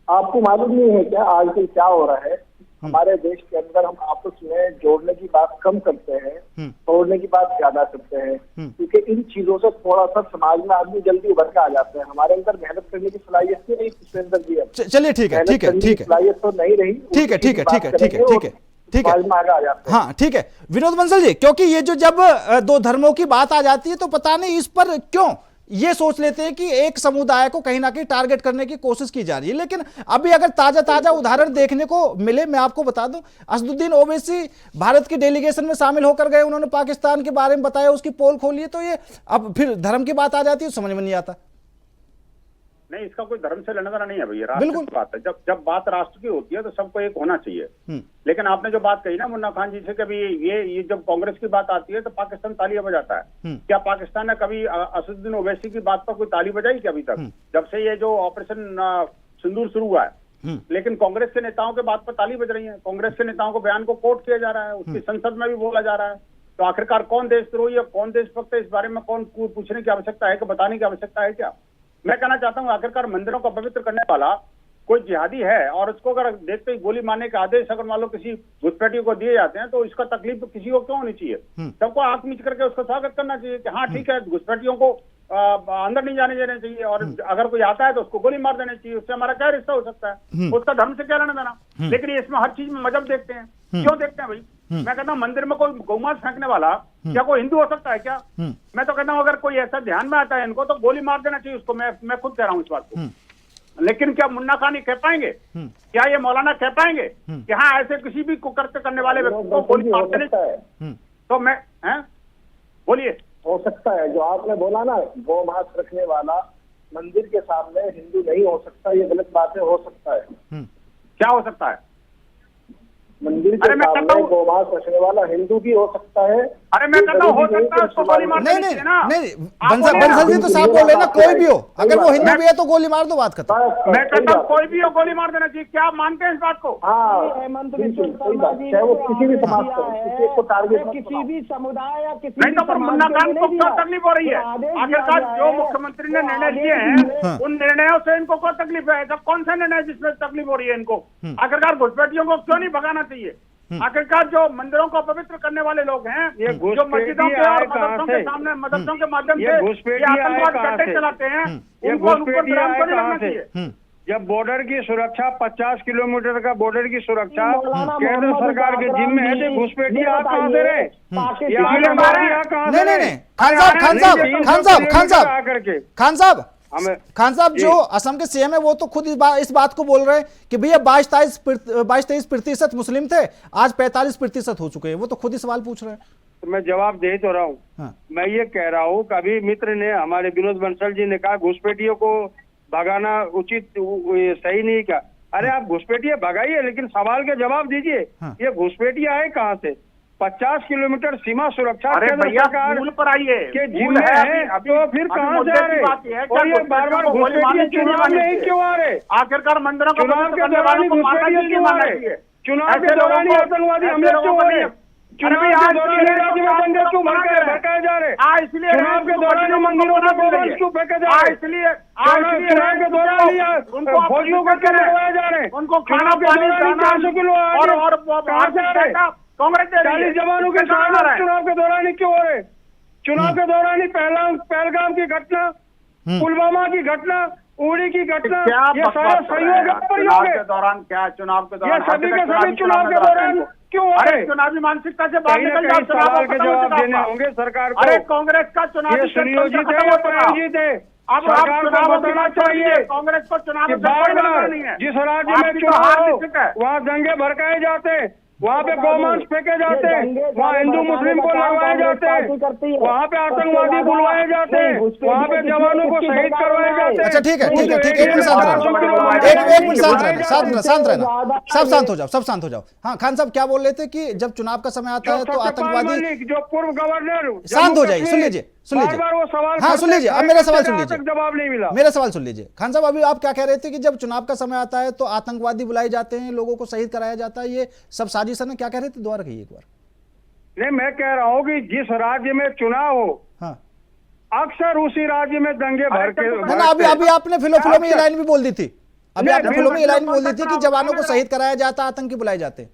आपको मालूम नहीं है क्या आजकल क्या हो रहा है हमारे देश के अंदर? हम आपस में जोड़ने की बात कम करते हैं, तोड़ने की बात ज्यादा करते हैं, क्योंकि इन चीजों से थोड़ा सा समाज में आदमी जल्दी उभर के आ जाते हैं। हमारे अंदर मेहनत करने की सलाहियत क्यों नहीं पुष्पेंद्र जी? चलिए ठीक है ठीक है ठीक है, सलाहियत तो नहीं रही, ठीक है ठीक है ठीक है ठीक है ठीक है ठीक है, आगे आ जाते हैं। हाँ ठीक है विनोद बंसल जी, क्योंकि ये जो जब दो धर्मों की बात आ जाती है तो पता नहीं इस पर क्यों ये सोच लेते हैं कि एक समुदाय को कहीं ना कहीं टारगेट करने की कोशिश की जा रही है। लेकिन अभी अगर ताजा उदाहरण देखने को मिले, मैं आपको बता दूं, असदुद्दीन ओवैसी भारत की डेलीगेशन में शामिल होकर गए, उन्होंने पाकिस्तान के बारे में बताया, उसकी पोल खोली है, तो ये अब फिर धर्म की बात आ जाती है, समझ में नहीं आता। नहीं, इसका कोई धर्म से लेना देना नहीं है भैया, राष्ट्र की बात है। जब बात राष्ट्र की होती है तो सबको एक होना चाहिए। लेकिन आपने जो बात कही ना मुन्ना खान जी से, कभी ये जब कांग्रेस की बात आती है तो पाकिस्तान तालियां बजाता है। क्या पाकिस्तान ने कभी असदुद्दीन ओवैसी की बात पर कोई ताली बजाई क्या अभी तक, जब से ये जो ऑपरेशन सिंदूर शुरू हुआ है? लेकिन कांग्रेस के नेताओं के बात पर ताली बज रही है, कांग्रेस के नेताओं को बयान को कोट किया जा रहा है, उसकी संसद में भी बोला जा रहा है। तो आखिरकार कौन देशद्रोही है, कौन देशभक्त है, इस बारे में कौन पूछने की आवश्यकता है कि बताने की आवश्यकता है क्या? मैं कहना चाहता हूं, आखिरकार मंदिरों को पवित्र करने वाला कोई जिहादी है और उसको अगर देखते ही गोली मारने के आदेश अगर मान लो किसी घुसपैठियों को दिए जाते हैं, तो इसका तकलीफ तो किसी को क्यों होनी चाहिए? सबको आंख मीच करके उसका स्वागत करना चाहिए कि हाँ ठीक है, घुसपैठियों को अंदर नहीं जाने देना चाहिए, और अगर कोई आता है तो उसको गोली मार देनी चाहिए। उससे हमारा क्या रिश्ता हो सकता है? उसका धर्म से क्या लेना देना? लेकिन ये इसमें हर चीज में मजहब देखते हैं। क्यों देखते हैं भाई? मैं कहता हूँ मंदिर में कोई गौमांस फेंकने वाला क्या कोई हिंदू हो सकता है क्या? मैं तो कहता हूँ अगर कोई ऐसा ध्यान में आता है इनको तो गोली मार देना चाहिए उसको। मैं खुद कह रहा हूँ इस बात को। लेकिन क्या मुन्ना खान कह पाएंगे, क्या ये मौलाना कह पाएंगे कि हाँ ऐसे किसी भी कुकृत्य करने वाले व्यक्ति को गोली मार देने? तो मैं बोलिए, हो सकता है जो आपने बोला ना, गौ मांस रखने वाला मंदिर के सामने हिंदू नहीं हो सकता, ये गलत बात है। हो सकता है, क्या हो सकता है? मंदिर के सामने गौ मांस रखने वाला हिंदू भी हो सकता है अरे मैं कहता हूँ हो सकता है उसको गोली मार नहीं देनी नहीं चाहिए ना। नहीं, आप बंसल बोले ना, बंसल जी तो साफ बोल रहे हैं ना, कोई भी हो, अगर वो हिंदू भी है तो गोली मार दो, बात खत्म। मैं कहता हूँ कोई भी हो गोली मार देना चाहिए। क्या आप मानते हैं इस बात को? हाँ हेमंत बिल्कुल बिस्वा सही शर्मा बात, जी चाहे वो ने किसी भी आदेश समाज दिया का हो, है किसी को टारगेट मत किसी बनाओ। भी समुदाय या किसी नहीं भी तो पर समाज मुन्ना को खान को नहीं क्यों दिया। तकलीफ हो रही है? तो आदेश आखिरकार दिया जो है, मुख्यमंत्री ने तो निर्णय आदेश लिए दिए। हैं उन निर्णयों से इनको क्या तकलीफ है? ऐसा कौन सा निर्णय जिसमें तकलीफ हो रही है इनको? आखिरकार घुसपैठियों को क्यों नहीं भगाना चाहिए? आखिरकार जो मंदिरों को पवित्र करने वाले लोग हैं, ये जो मस्जिदों के और मदरसों के से? सामने मदरसों के माध्यम ये से घुसपैठिए आए आतंकवाद कहाँ कटे से? चलाते हैं, ये उनको उन पर घुसपैठिए विराम आए को नहीं कहाँ लगना से? चाहिए। जब बॉर्डर की सुरक्षा 50 किलोमीटर का बॉर्डर की सुरक्षा मौलाना केंद्र मोहम्मद सरकार के जाफर जिम्मे है, जी, तो घुसपैठिए ये आप कहाँ से रहे? पाकिस्तान ये आतंकवादी आप कहाँ से नहीं नहीं रहे? नहीं, खान साहब खान साहब खान साहब खान साहब आकर के खान साहब हमें खान साहब जो असम के सीएम है वो तो खुद इस बात को बोल रहे हैं कि भैया 22-23% मुस्लिम थे, आज 45% हो चुके हैं, वो तो खुद ही सवाल पूछ रहे हैं। तो मैं जवाब दे तो रहा हूँ। हाँ। मैं ये कह रहा हूँ, कभी मित्र ने हमारे विनोद बंसल जी ने कहा घुसपैठियों को भगाना उचित सही नहीं क्या? अरे आप घुसपैठिए भगाइए, लेकिन सवाल के जवाब दीजिए। हाँ। ये घुसपैठिए आए कहाँ से? 50 किलोमीटर सीमा सुरक्षा अरे केंद्र भैया सरकार मूल पर आइए, के मूल जिम्मे है है, अभी तो फिर अभी कहाँ मुद्दे से आ की रहे? बात यह है, क्या और ये बार बार घुसपैठियों को गोली मारनी घुसपैठिए चाहिए, चुनाव में ही चाहिए? क्यों आ रहे? आखिरकार मंदिरों को चुनाव पवित्र के करने दौरान वालों ही को मारना घुसपैठिए चाहिए, क्यों आ मारना रहे? चाहिए। चुनाव ऐसे के दौरान ही लोगों को- आतंकवादी ऐसे हमले लोगों क्यों को हो नहीं- रहे? अरे चुनाव भाई के आज दौरान इसलिए ही राज्य में दंगे क्यों भड़काए जा रहे? इसलिए चुनाव के दौरान ही मंदिरों में गोवंश क्यों फेंके जा रहे? इसलिए चुनाव के दौरान ही फौजियों को क्यों मरवाए जा रहे? उनको खाना चुनाव के पानी दौरान ही 400 किलो और कहाँ से आ रहे? कांग्रेस दे रही है। 40 जवानों के इससे कहाँ आ रहा साथ है? चुनाव के दौरान ही क्यों हो रहे? चुनाव के दौरान ही पहलगाम की घटना, पुलवामा की घटना, उड़ी की घटना, क्या ये बकवास सारा कर रहे सहयोग हैं? है, चुनाव प्रयोग के है। दौरान क्या? चुनाव के ये दौरान सभी के सभी चुनाव के दौरान क्यों हो अरे रहे? चुनावी मानसिकता से बाहर कहीं ना निकल जाओ, कहीं चुनाव सवाल को के खत्म हो जवाब चुका देने आपका। होंगे सरकार को। अरे कांग्रेस का चुनावी ये सुनियोजित है या प्रायोजित है? अब सरकार को चुनाव बताना चाहिए कांग्रेस को चुनाव कि में बार कोई बार नहीं है। जिस राज्य में आपकी तो चुनाव हार हो निश्चित है। वहाँ दंगे भड़काए जाते हैं, वहाँ पे गोमांस फेंके जाते हैं, वहाँ हिंदू मुस्लिम को लड़वाए जाते हैं, वहाँ पे आतंकवादी बुलवाए जाते हैं, वहाँ पे जवानों को शहीद करवाए जाते हैं। अच्छा ठीक है ठीक है ठीक है, एक मिनट शांत रहना, एक मिनट शांत रहना, शांत रहना, सब शांत हो जाओ, सब शांत हो जाओ। हाँ खान साहब क्या बोल रहे थे कि जब चुनाव का समय आता है तो आतंकवादी, जो पूर्व गवर्नर शांत हो जाइए, सुन लीजिए सुन लीजिए, बार वो सवाल हाँ सुन लीजिए, अब मेरा सवाल सुन आज लीजिए, तक जवाब नहीं मिला। मेरा सवाल सुन लीजिए। खान साहब अभी आप क्या कह रहे थे कि जब चुनाव का समय आता है तो आतंकवादी बुलाए जाते हैं, लोगों को शहीद कराया जाता है, ये सब साजिश है ना? क्या कह रहे थे, दोबारा कहिए एक बार। नहीं, मैं कह रहा हूँ कि जिस राज्य में चुनाव हो हाँ अक्सर उसी राज्य में दंगे भर के ना, अभी अभी आपने फिलो में ये लाइन भी बोल दी थी, अभी आपने फिलो में ये लाइन बोल दी थी कि जवानों को शहीद कराया जाता, आतंकी बुलाए जाते हैं।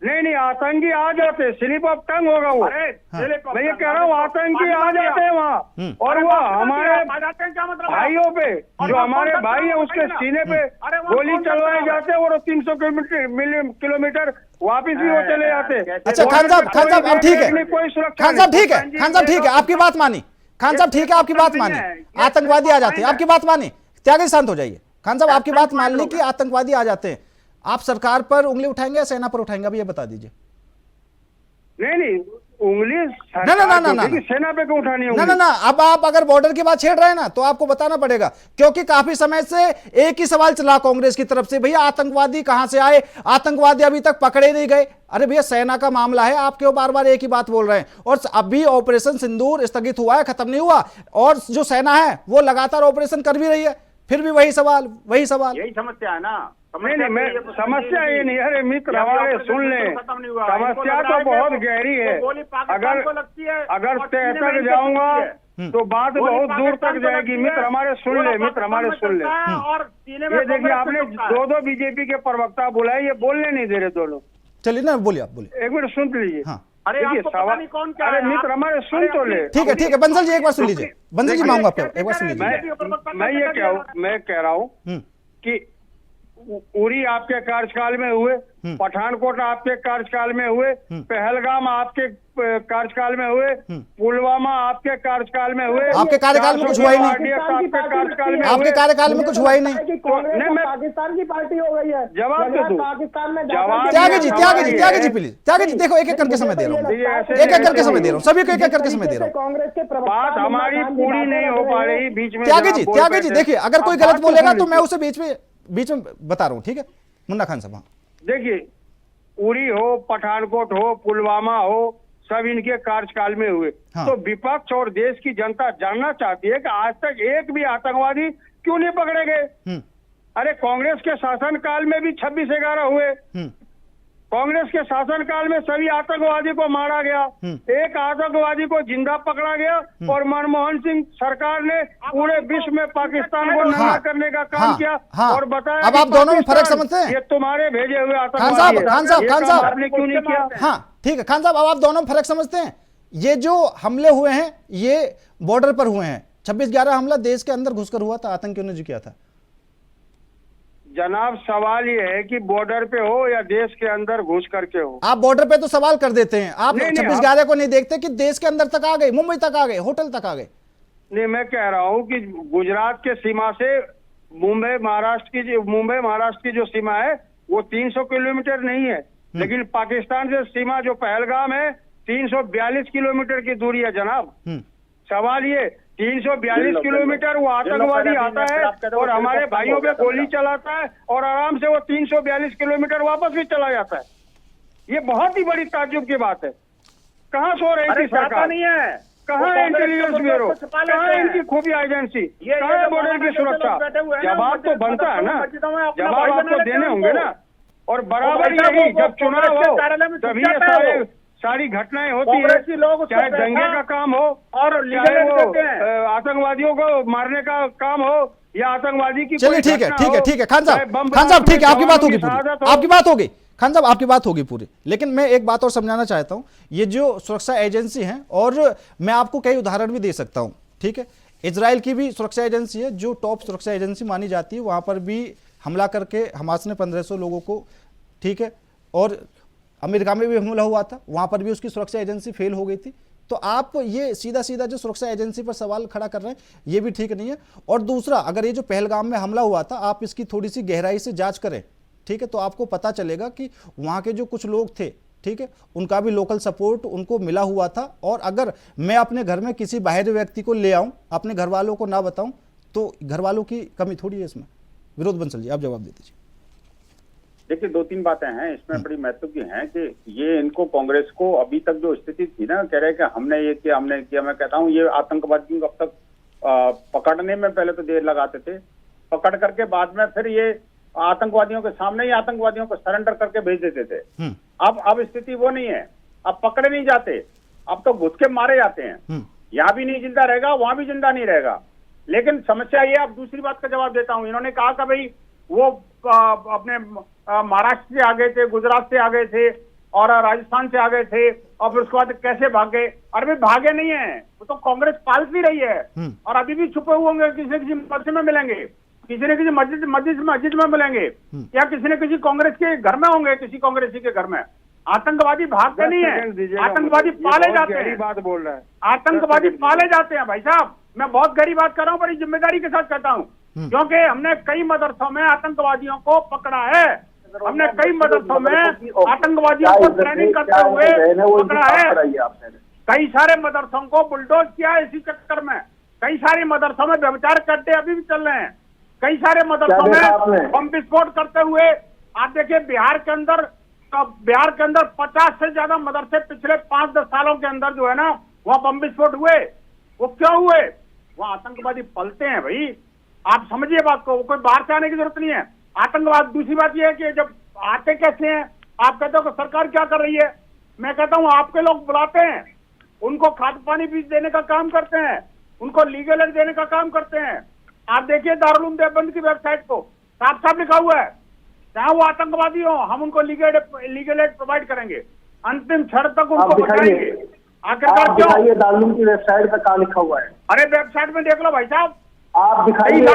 नहीं आतंकी आ जाते, स्लिप ऑफ टंग होगा वो। मैं ये कह रहा हूँ आतंकी आ जाते हैं वहाँ, और वो हमारे भाइयों पे, जो हमारे भाई है उसके सीने पे गोली चलवाए जाते हैं और 300 किलोमीटर वापिस भी वो चले जाते। अच्छा खान साहब अब ठीक है, कोई सुरक्षा खान साहब ठीक है, खान साहब ठीक है, आपकी बात मानी, खान साहब ठीक है, आपकी बात मानी, आतंकवादी आ जाते हैं, आपकी बात मानी, त्यागी शांत हो जाइए। खान साहब आपकी बात मान ली कि आतंकवादी आ जाते हैं, आप सरकार पर उंगली उठाएंगे या सेना पर उठाएंगे, अभी ये बता दीजिए। नहीं उंगली ना सेना पे क्यों उठानी होगी? ना अब आप अगर बॉर्डर की बात छेड़ रहे हैं ना तो आपको बताना पड़ेगा, क्योंकि काफी समय से एक ही सवाल चला कांग्रेस की तरफ से, भैया आतंकवादी कहां से आए, आतंकवादी अभी तक पकड़े नहीं गए। अरे भैया सेना का मामला है, आप क्यों बार बार एक ही बात बोल रहे हैं? और अभी ऑपरेशन सिंदूर स्थगित हुआ है, खत्म नहीं हुआ, और जो सेना है वो लगातार ऑपरेशन कर भी रही है, फिर भी वही सवाल यही समस्या है ना। नहीं मैं समस्या ये नहीं, अरे मित्र हमारे सुन ले, समस्या तो बहुत गहरी है। अगर तह तक जाऊंगा तो बात बहुत दूर तक जाएगी। मित्र हमारे सुन ले, मित्र हमारे सुन ले। ये देखिए आपने दो बीजेपी के प्रवक्ता बुलाए, ये बोलने नहीं दे रहे दोनों। चलिए ना, बोलिए आप, बोलिए। एक मिनट सुन लीजिए। हाँ देखिए सवाल, अरे मित्र हमारे सुन तो ले। ठीक है बंसल जी एक बार सुन लीजिए, बंसल जी मांगूंगा आपको, एक बार सुन लीजिए। मैं कह रहा हूँ कि उरी आपके कार्यकाल में हुए, पठानकोट आपके कार्यकाल में हुए, पहलगाम आपके कार्यकाल में हुए, पुलवामा आपके कार्यकाल में हुए। आपके कार्यकाल में कुछ हुआ ही नहीं, आपके कार्यकाल में आपके कार्यकाल में कुछ हुआ ही नहीं। पाकिस्तान की पार्टी हो गई है, जवाब तो दो। पाकिस्तान में त्यागी जी प्लीज, त्यागी जी देखो, एक एक करके समय दे रहा हूँ, एक एक करके समय दे रहा हूँ, सभी को एक एक करके समय दे रहा हूँ। कांग्रेस के बात हमारी पूरी नहीं हो पा रही, बीच में त्यागी जी देखिए, अगर कोई गलत बोलेगा तो मैं उसे बीच में बता रहा हूँ, ठीक है मुन्ना खान साहब। देखिए उरी हो, पठानकोट हो, पुलवामा हो, सब इनके कार्यकाल में हुए। हाँ। तो विपक्ष और देश की जनता जानना चाहती है कि आज तक एक भी आतंकवादी क्यों नहीं पकड़े गए। अरे कांग्रेस के शासनकाल में भी 26/11 हुए, कांग्रेस के शासनकाल में सभी आतंकवादी को मारा गया, एक आतंकवादी को जिंदा पकड़ा गया और मनमोहन सिंह सरकार ने पूरे विश्व में पाकिस्तान को नंगा करने का काम किया और बताया अब आप दोनों में फर्क समझते हैं? ये तुम्हारे भेजे हुए खान साहब आपने क्यों नहीं किया? हाँ ठीक है खान साहब, अब आप दोनों में फर्क समझते हैं? ये जो हमले हुए हैं ये बॉर्डर पर हुए हैं, 26/11 हमला देश के अंदर घुसकर हुआ था, आतंकियों ने जो किया था। जनाब सवाल ये है कि बॉर्डर पे हो या देश के अंदर घुस करके हो। आप बॉर्डर पे तो सवाल कर देते हैं, आप 26/11 को नहीं देखते कि देश के अंदर तक आ गए, मुंबई तक आ गए, होटल तक आ गए। नहीं, मैं कह रहा हूँ कि गुजरात के सीमा से मुंबई महाराष्ट्र की जो सीमा है वो 300 किलोमीटर नहीं है, लेकिन पाकिस्तान से सीमा जो पहलगाम है 342 किलोमीटर की दूरी है जनाब। सवाल ये 342 किलोमीटर वो आतंकवादी आता है और हमारे भाइयों पे गोली चलाता है और आराम से वो 342 किलोमीटर वापस भी चला जाता है। ये बहुत ही बड़ी ताज्जुब की बात है। कहाँ सो रही थी सरकार? नहीं है, कहाँ है इंटेलिजेंस ब्यूरो, कहाँ है इनकी खुफिया एजेंसी, कहाँ है बॉर्डर की सुरक्षा? जवाब तो बनता है ना, जवाब आपको देने होंगे ना। और बराबर यही जब चुनाव हो तभी ये सारी घटनाएं होती है, चाहे दंगे का काम हो और चाहे वो आतंकवादियों को मारने का काम हो या आतंकवादी की। चलिए ठीक है खान साहब ठीक है, आपकी बात होगी पूरी, आपकी बात होगी खान साहब, आपकी बात होगी पूरी। लेकिन मैं एक बात और समझाना चाहता हूं, ये जो सुरक्षा एजेंसी है, और मैं आपको कई उदाहरण भी दे सकता हूं, ठीक है। इजराइल की भी सुरक्षा एजेंसी है जो टॉप सुरक्षा एजेंसी मानी जाती है, वहां पर भी हमला करके हमास ने 1500 लोगों को, ठीक है, और अमेरिका में भी हमला हुआ था, वहां पर भी उसकी सुरक्षा एजेंसी फेल हो गई थी। तो आप ये सीधा सीधा जो सुरक्षा एजेंसी पर सवाल खड़ा कर रहे हैं ये भी ठीक नहीं है। और दूसरा, अगर ये जो पहलगाम में हमला हुआ था आप इसकी थोड़ी सी गहराई से जांच करें, ठीक है, तो आपको पता चलेगा कि वहां के जो कुछ लोग थे, ठीक है, उनका भी लोकल सपोर्ट उनको मिला हुआ था। और अगर मैं अपने घर में किसी बाहरी व्यक्ति को ले आऊं, अपने घर वालों को ना बताऊं, तो घर वालों की कमी थोड़ी है इसमें। विरोध बंसल जी, आप जवाब दे दीजिए। देखिए, 2-3 बातें हैं इसमें बड़ी महत्व की हैं कि ये इनको कांग्रेस को अभी तक जो स्थिति थी ना, कह रहे कि हमने ये किया हमने किया। मैं कहता हूँ ये आतंकवादियों को अब तक पकड़ने में पहले तो देर लगाते थे, पकड़ करके बाद में फिर ये आतंकवादियों के सामने ही आतंकवादियों को सरेंडर करके भेज देते थे। अब स्थिति वो नहीं है, अब पकड़े नहीं जाते, अब तो घुस के मारे जाते हैं। यहाँ भी नहीं जिंदा रहेगा, वहां भी जिंदा नहीं रहेगा। लेकिन समस्या ये, अब दूसरी बात का जवाब देता हूँ। इन्होंने कहा कि भाई वो अपने महाराष्ट्र से आ गए थे, गुजरात से आ गए थे और राजस्थान से आ गए थे और फिर उसके बाद कैसे भागे। अरे भाई भागे नहीं है, वो तो कांग्रेस पालती रही है और अभी भी छुपे हुए होंगे, किसी न किसी मस्जिद में मिलेंगे, किसी न किसी मस्जिद में मिलेंगे, या किसी न किसी कांग्रेस के घर में होंगे, किसी कांग्रेसी के घर में। आतंकवादी भागते नहीं है, आतंकवादी पाले जाते हैं। बात बोल रहा है, आतंकवादी पाले जाते हैं। भाई साहब, मैं बहुत गहरी बात कर रहा हूँ, बड़ी जिम्मेदारी के साथ कहता हूँ, क्योंकि हमने कई मदरसों में आतंकवादियों को पकड़ा है, हमने कई मदरसों में आतंकवादियों को ट्रेनिंग करते हुए पकड़ा है। कई सारे मदरसों को बुलडोज किया है इसी चक्कर में। कई सारे मदरसों में व्यभिचार करते अभी भी चल रहे हैं। कई सारे मदरसों में बम विस्फोट करते हुए आप देखिए, बिहार के अंदर 50 से ज्यादा मदरसे पिछले 5-10 सालों के अंदर जो है ना, वहाँ बम विस्फोट हुए। वो क्यों हुए? वहाँ आतंकवादी पलते हैं भाई, आप समझिए बात को, कोई बाहर से आने की जरूरत नहीं है। आतंकवाद, दूसरी बात यह है कि जब आते कैसे हैं, आप कहते हो कि सरकार क्या कर रही है, मैं कहता हूं आपके लोग बुलाते हैं, उनको खाद पानी बीज देने का काम करते हैं, उनको लीगल एड देने का काम करते हैं। आप देखिए दारुल उलूम देवबंद की वेबसाइट को साफ साफ लिखा हुआ है, चाहे वो आतंकवादी हो, हम उनको लीगल एड प्रोवाइड करेंगे, अंतिम क्षण तक उनको बचाएंगे। आखिरकार क्यों? दारुल उलूम की वेबसाइट पर क्या लिखा हुआ है? अरे वेबसाइट में देख लो भाई साहब, आप दिखाइए,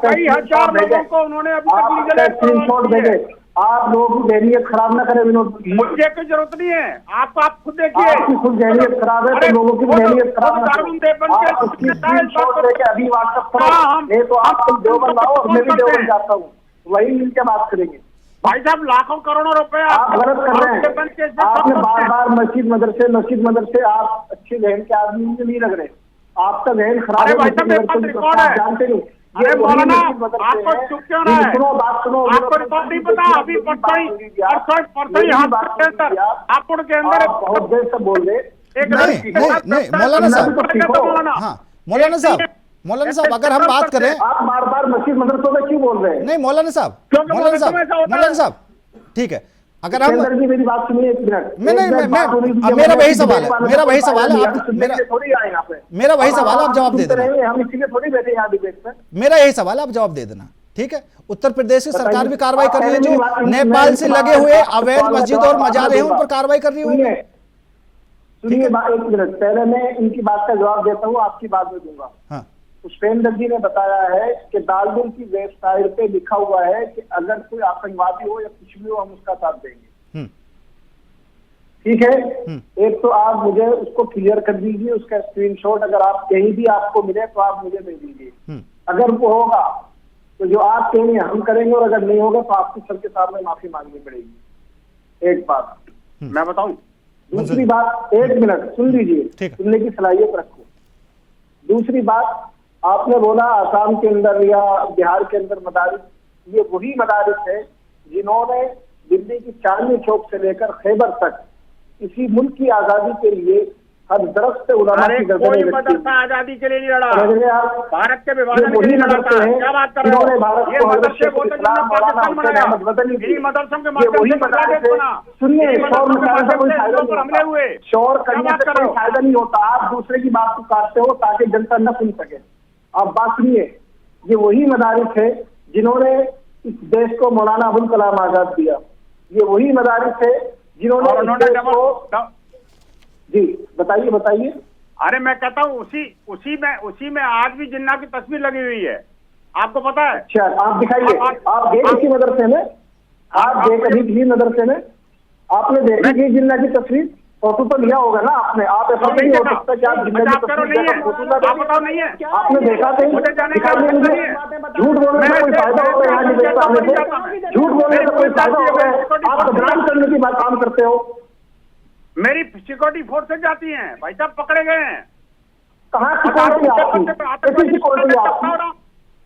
कई हजार लोगों को उन्होंने अभी तक लीगल स्क्रीनशॉट भेजे। आप लोगों की जहनीत खराब न करें विनोद। मुझे कोई जरूरत नहीं है, आप खुद देखिए, आपकी खुद जहनीत खराब है तो लोगों की जहनीत खराब न करें। आप उसकी स्क्रीनशॉट लेके अभी व्हाट्सएप करो, नहीं तो आप तुम देवबंद आओ, मैं भी देवबंद जाता हूँ, वही मिलकर बात करेंगे। भाई साहब, लाखों करोड़ों रुपए आप गलत कर रहे हैं। आपने बार बार मस्जिद मदरसे, आप अच्छे जहन के आदमी नहीं लग रहे, आपका जहन खराब है, जानते नहीं। अरे मौलाना मदरसे आपको हैं। चुप क्यों रहा है? सुनो बात सुनो, आपको रिपोर्ट नहीं पता? अभी परसों हापुड़ के अंदर आप बहुत देर से बोल रहे। एक नहीं लड़की के साथ नहीं दफ्तर- मौलाना साहब, तो सीखो। हाँ मौलाना साहब अगर हम बात करें, आप बार बार मस्जिद मदरसों में क्यों बोल रहे हैं? नहीं मौलाना साहब, क्योंकि मदरसों में ऐसा होता है। मौलाना साहब ठीक है, अगर हम जी मेरी बात सुनिए एक मिनट। मेरा वही सवाल है, मेरा वही सवाल है, आप मेरा थोड़ी आए यहाँ पे, मेरा वही सवाल है, आप जवाब दे देना। हम इसी के थोड़ी बैठे यहाँ डिबेट में। मेरा यही सवाल है, आप जवाब दे देना। ठीक है, उत्तर प्रदेश की सरकार भी कार्रवाई कर रही है, जो बात- नेपाल से लगे हुए अवैध मस्जिद और मजारे हैं उन पर कार्रवाई कर रही सुनिए होगी। सुनिए एक मिनट, पहले मैं इनकी बात का जवाब देता हूँ, आपकी बात में दूंगा। हाँ पुष्पेंद्र जी ने बताया है कि दालदुल की वेबसाइट पे लिखा हुआ है कि अगर कोई आतंकवादी हो या कुछ भी हो हम उसका साथ देंगे। ठीक है, एक तो आप मुझे उसको क्लियर कर दीजिए, उसका स्क्रीनशॉट अगर आप कहीं भी आपको मिले तो आप मुझे दे दीजिए। अगर वो होगा तो जो आप कहेंगे हम करेंगे, और अगर नहीं होगा तो आपको सबके सामने माफी मांगनी पड़ेगी। एक बात मैं बताऊं। दूसरी बात, एक मिनट सुन लीजिए, सुनने की सलाहियत रखो। दूसरी बात, आपने बोला आसाम के अंदर या बिहार के अंदर मदारिस, ये वही मदारिस है जिन्होंने दिल्ली की चांदनी चौक से लेकर खैबर तक इसी मुल्क की आजादी के लिए हर तरफ से उलमा की गर्दनें कोई रखी। मदरसा आजादी के लिए नहीं लड़ा, समझ रहे आप? भारत के विभाजन के लिए लड़ा था। क्या बात कर रहे जिन्होंने हो? भारत ये को मदरसे बोलते हैं जिन्होंने पाकिस्तान बनाया, इन्हीं मदरसों के माध्यम से बांग्लादेश बना। सुनिए, इन्हीं शोर मदरसों के मचाने से माध्यम कोई से फायदा लोगों पर हमले हुए। नहीं, शोर करने क्या बात से कर रहे कोई हो? फायदा नहीं होता। आप दूसरे की बात को काटते हो ताकि जनता न सुन सके। आप बात सुनिए, ये वही मदारिस है जिन्होंने इस देश को मौलाना अबुल कलाम आजाद दिया। ये वही मदारिस है जिन्होंने और इस उन्होंने देश को, जी बताइए बताइए। अरे मैं कहता हूँ उसी में आज भी जिन्ना की तस्वीर लगी हुई है, आपको पता है? अच्छा आप दिखाइए, आप गए किसी मदरसे में? आप गए कभी किसी मदरसे में? आपने देखी थी जिन्ना की तस्वीर? फोटो तो लिया होगा ना आपने? आप ऐसा नहीं हो सकता कि आप जिन्ना की तस्वीर देखकर फोटो ना आप बताओ नहीं है? आपने देखा था? मुझे जाने का दिखाइए मुझे। झूठ बोलने से कोई फायदा होता है? यहाँ डिबेट में आने से झूठ बोलने से कोई फायदा होता है? आप बदनाम करने की बात काम करते हो। मेरी सिक्योरिटी फोर्सेज जाती हैं, भाई साहब पकड़े गए हैं। कहाँ सिक्योरिटी आपकी? किसी सिक्योरिटी आपकी?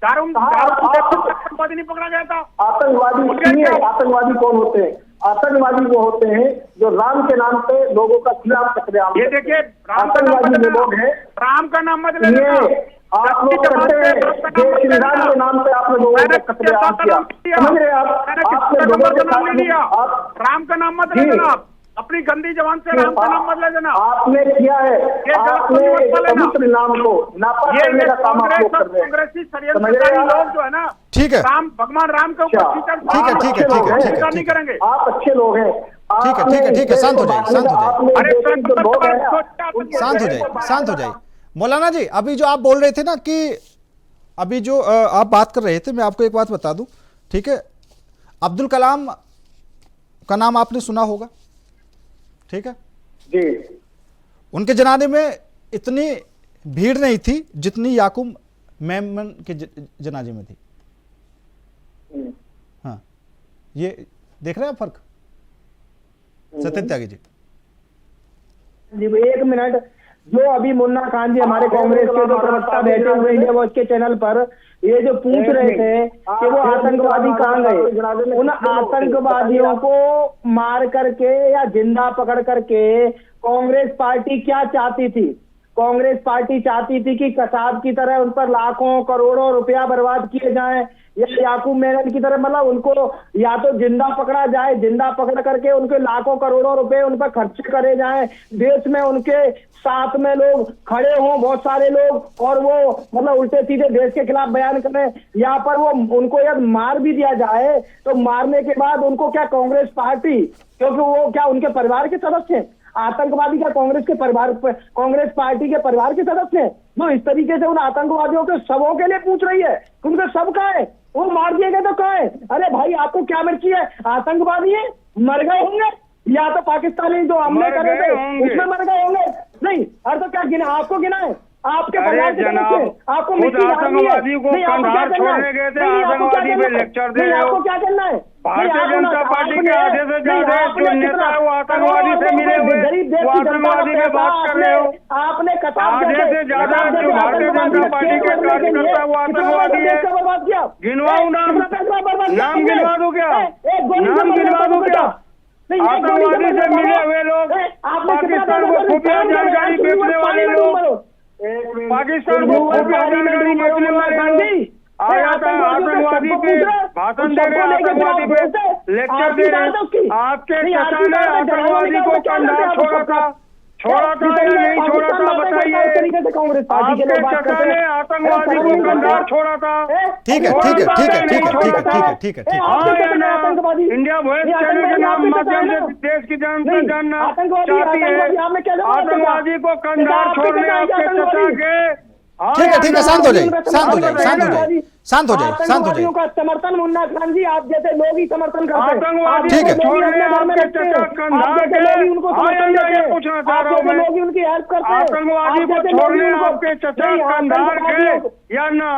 आतंकवादी नहीं पकड़ा गया था। आतंकवादी सुनिए, आतंकवादी कौन होते हैं? आतंकवादी वो होते हैं जो राम के नाम पे लोगों का खिलाफ कतलेआम। ये देखिए, आतंकवादी वो लोग हैं, राम का नाम मत ले ये लेना। आप लोग करते हैं जय श्री राम के नाम पे आपने लोगों का कतलेआम किया। समझ रहे आप? आपने लोगों के साथ में आप राम का नाम मत ले लेना, आप अपनी गंदी जबान से राम का नाम मत ले लेना। आपने किया है, आपने पवित्र नाम को नापाक करने का काम आप लोग कर रहे हैं। कांग्रेसी षड्यंत्रकारी लोग जो है ना, ठीक है, राम भगवान राम के ऊपर ठीक है, ठीक है, ठीक है, ठीक है, नहीं करेंगे। आप अच्छे लोग हैं। ठीक है, ठीक है, ठीक है, शांत हो जाइए, शांत हो जाइए, अरे शांत हो जाइए, शांत हो जाइए। मौलाना जी, अभी जो आप बोल रहे थे ना कि अभी जो आप बात कर रहे थे, मैं आपको एक बात बता दूं, ठीक है, अब्दुल कलाम का नाम आपने सुना होगा, ठीक है जी। उनके जनाजे में इतनी भीड़ नहीं थी जितनी याकूब मेमन के जनाजे में थी। हाँ, ये देख रहे हैं आप फर्क? सत्य त्यागी जी जी एक मिनट, जो अभी मुन्ना खान जी हमारे कांग्रेस के जो प्रवक्ता बैठे हुए हैं वो उसके चैनल पर ये जो पूछ रहे थे कि वो आतंकवादी कहाँ गए, उन आतंकवादियों को मार करके या जिंदा पकड़ करके कांग्रेस पार्टी क्या चाहती थी? कांग्रेस पार्टी चाहती थी कि कसाब की तरह उन पर लाखों करोड़ों रुपया बर्बाद किए जाएं, या याकूब मेनन की तरह, मतलब उनको या तो जिंदा पकड़ा जाए, जिंदा पकड़ करके उनके लाखों करोड़ों रुपए उन पर खर्च करे जाएं, देश में उनके साथ में लोग खड़े हों बहुत सारे लोग, और वो मतलब उल्टे सीधे देश के खिलाफ बयान करें, यहाँ पर वो उनको यदि मार भी दिया जाए तो मारने के बाद उनको क्या कांग्रेस पार्टी, क्योंकि वो क्या उनके परिवार के सदस्य हैं? आतंकवादी क्या कांग्रेस के परिवार, कांग्रेस पार्टी के परिवार के सदस्य हैं? जो इस तरीके से उन आतंकवादियों के शवों के लिए पूछ रही है, उनके शव कहाँ है? वो मार दिए गए तो कहाँ है? अरे भाई आपको क्या मर्जी है? आतंकवादी है, मर गए होंगे, या तो पाकिस्तानी जो हमले करे थे उसमें मर गए होंगे। नहीं, अरे तो क्या गिना, आपको गिना है? आपके परिवार के सदस्य, आपको मिट्टी आतंकवादी को कंधार छोड़ने गए थे, आतंकवादी पे लेक्चर दे रहे हो। आपको क्या करना है? भारतीय जनता पार्टी के आधे से ज्यादा जो नेता है वो आतंकवादी से मिले हुए, गरीब देश वो की जनता का आतंकवादी में पैसा बात कर रहे हो। आपने कतार आधे से ज्यादा जो भारतीय जनता पार्टी के कार्यकर्ता वो आतंकवादी है। बर्बाद किया। गिनवाऊं नाम? नाम गिनवा दूं क्या? नाम गिनवा दूं क्या? आतंकवादी से मिले हुए लोग, पाकिस्तान को खुफिया जानकारी बेचने वाले लोग, पाकिस्तान को खुफिया जानकारी बेचने वाले लोग आया था आतंकवादी पे भाषण दे रहे, आतंकवादी पे लेक्चर दे रहे। आपके चचा ने आतंकवादी को कंधा छोड़ा था या नहीं छोड़ा था बताइए। आपके चचा ने आतंकवादी को कंधा छोड़ा था। ठीक है। हाँ या ना? इंडिया वॉइस चैनल के नाम माध्यम से देश की जनता जानना चाहती है आतंकवादी को कंधार छोड़ने आपके चचा के। ठीक है, शांत हो जाइए। का समर्थन मुन्ना खान जी आप जैसे लोग ही समर्थन करते हैं। आतंकवादी ठीक है। को छोड़ने आपके चचा कंधार के पूछना चाह रहा हूँ मैं, लोग उनकी हेल्प करते हैं। आतंकवादी को छोड़ने आपके चचा कंधार के या ना?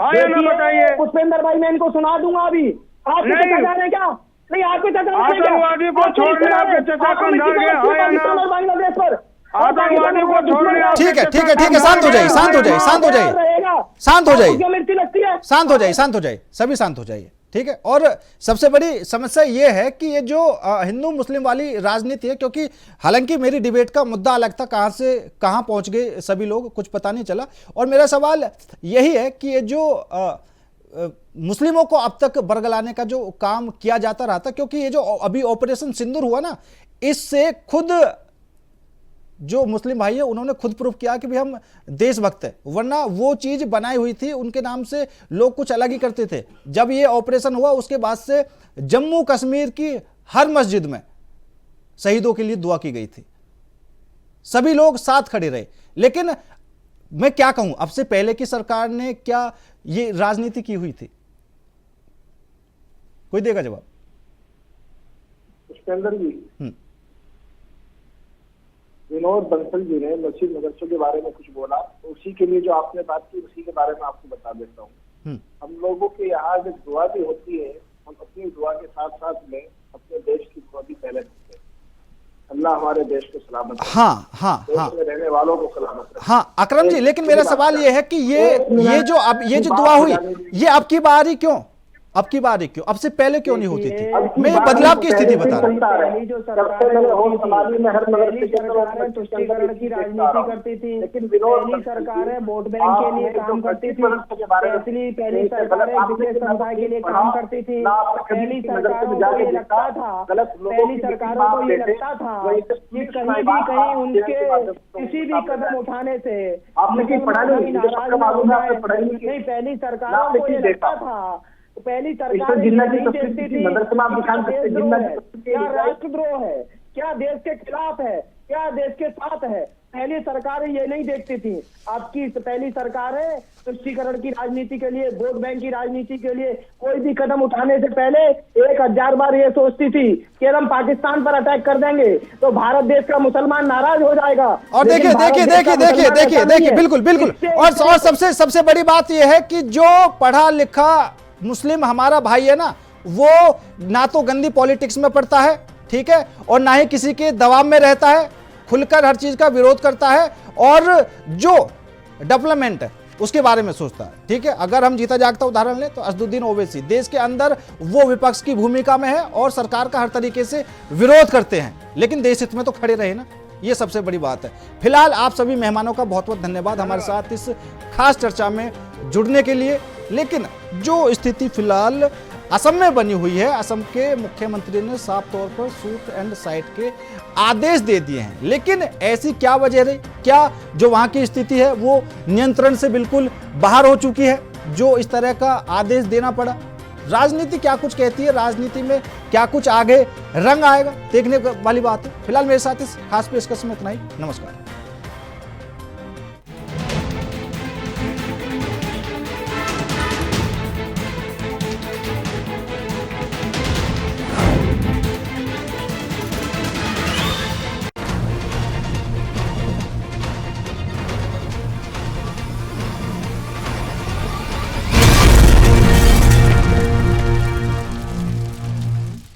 हाँ या ना बताइए। पुष्पेंद्र भाई मैं इनको सुना दूंगा अभी। आपके नहीं। चचा जाने क्या? नहीं आपके चचा आतंकवादी को छोड़ने आपके चचा कंधार के हाँ या ना? बांग्लादेश पर आतंकवादी को छोड़ने ठीक है, शांत हो जाइए, सभी शांत हो जाइए। ठीक है। और सबसे बड़ी समस्या ये है कि ये जो हिंदू मुस्लिम वाली राजनीति है, क्योंकि हालांकि मेरी डिबेट का मुद्दा अलग था, कहां से कहां पहुंच गए सभी लोग कुछ पता नहीं चला। और मेरा सवाल यही है कि ये जो मुस्लिमों को अब तक बरगलाने का जो काम किया जाता रहा था, क्योंकि ये जो अभी ऑपरेशन सिंदूर हुआ ना, इससे खुद जो मुस्लिम भाई है उन्होंने खुद प्रूफ किया कि भाई हम देशभक्त है, वरना वो चीज बनाई हुई थी उनके नाम से, लोग कुछ अलग ही करते थे। जब ये ऑपरेशन हुआ उसके बाद से जम्मू कश्मीर की हर मस्जिद में शहीदों के लिए दुआ की गई थी, सभी लोग साथ खड़े रहे। लेकिन मैं क्या कहूं, अब से पहले की सरकार ने क्या ये राजनीति की हुई थी? कोई देगा जवाब? पुष्पेंद्र जी, विनोद बंसल जी ने मस्जिद मदरसों के बारे में कुछ बोला, तो उसी के लिए जो आपने बात की उसी के बारे में आपको बता देता हूँ। हम लोगों के यहाँ जब दुआ भी होती है, हम अपनी दुआ के साथ साथ में अपने देश की दुआ भी पहले करते हैं। अल्लाह हमारे देश को सलामत रखे। हाँ, देश में रहने वालों को सलामत रखे। हाँ अकरम जी, लेकिन मेरा सवाल ये है कि ये जो दुआ हुई, ये अब की बार ही क्यों? अब की बार क्यों? अब से पहले क्यों नहीं होती थी? मैं ये बदलाव की स्थिति बता रहा हूँ। तुष्टीकरण की राजनीति करती थी, पहली सरकार है वोट बैंक के लिए काम करती थी, पहली सरकार है विशेष समुदाय के लिए काम करती थी, पहली सरकारों को ये लगता था, पहली सरकारों को ये लगता था कि कहीं भी कहीं उनके किसी भी कदम उठाने से नहीं, पहली सरकारों को ये लगता था, पहली सरकार नहीं देखती थी क्या राष्ट्रद्रोह है, क्या देश के खिलाफ है, क्या देश के साथ है। पहली सरकार ये नहीं देखती थी। आपकी पहली सरकार है तुष्टीकरण की राजनीति के लिए, वोट बैंक की राजनीति के लिए कोई भी कदम उठाने से पहले 1000 बार ये सोचती थी कि हम पाकिस्तान पर अटैक कर देंगे तो भारत देश का मुसलमान नाराज हो जाएगा। और देखिए बिल्कुल। और सबसे बड़ी बात यह है कि जो पढ़ा लिखा मुस्लिम हमारा भाई है ना, वो ना तो गंदी पॉलिटिक्स में पड़ता है, ठीक है, और ना ही किसी के दबाव में रहता है, खुलकर हर चीज का विरोध करता है और जो डेवलपमेंट है उसके बारे में सोचता है। ठीक है, अगर हम जीता जागता उदाहरण लें तो असदुद्दीन ओवैसी देश के अंदर वो विपक्ष की भूमिका में है और सरकार का हर तरीके से विरोध करते हैं, लेकिन देश हित में तो खड़े रहे ना, ये सबसे बड़ी बात है। फिलहाल आप सभी मेहमानों का बहुत बहुत धन्यवाद हमारे साथ इस खास चर्चा में जुड़ने के लिए। लेकिन जो स्थिति फिलहाल असम में बनी हुई है, असम के मुख्यमंत्री ने साफ तौर पर शूट एंड साइट के आदेश दे दिए हैं, लेकिन ऐसी क्या वजह रही? क्या जो वहां की स्थिति है वो नियंत्रण से बिल्कुल बाहर हो चुकी है जो इस तरह का आदेश देना पड़ा? राजनीति क्या कुछ कहती है, राजनीति में क्या कुछ आगे रंग आएगा, देखने वाली बात है। फिलहाल मेरे साथ इस खास पेशकश में इतना ही। नमस्कार।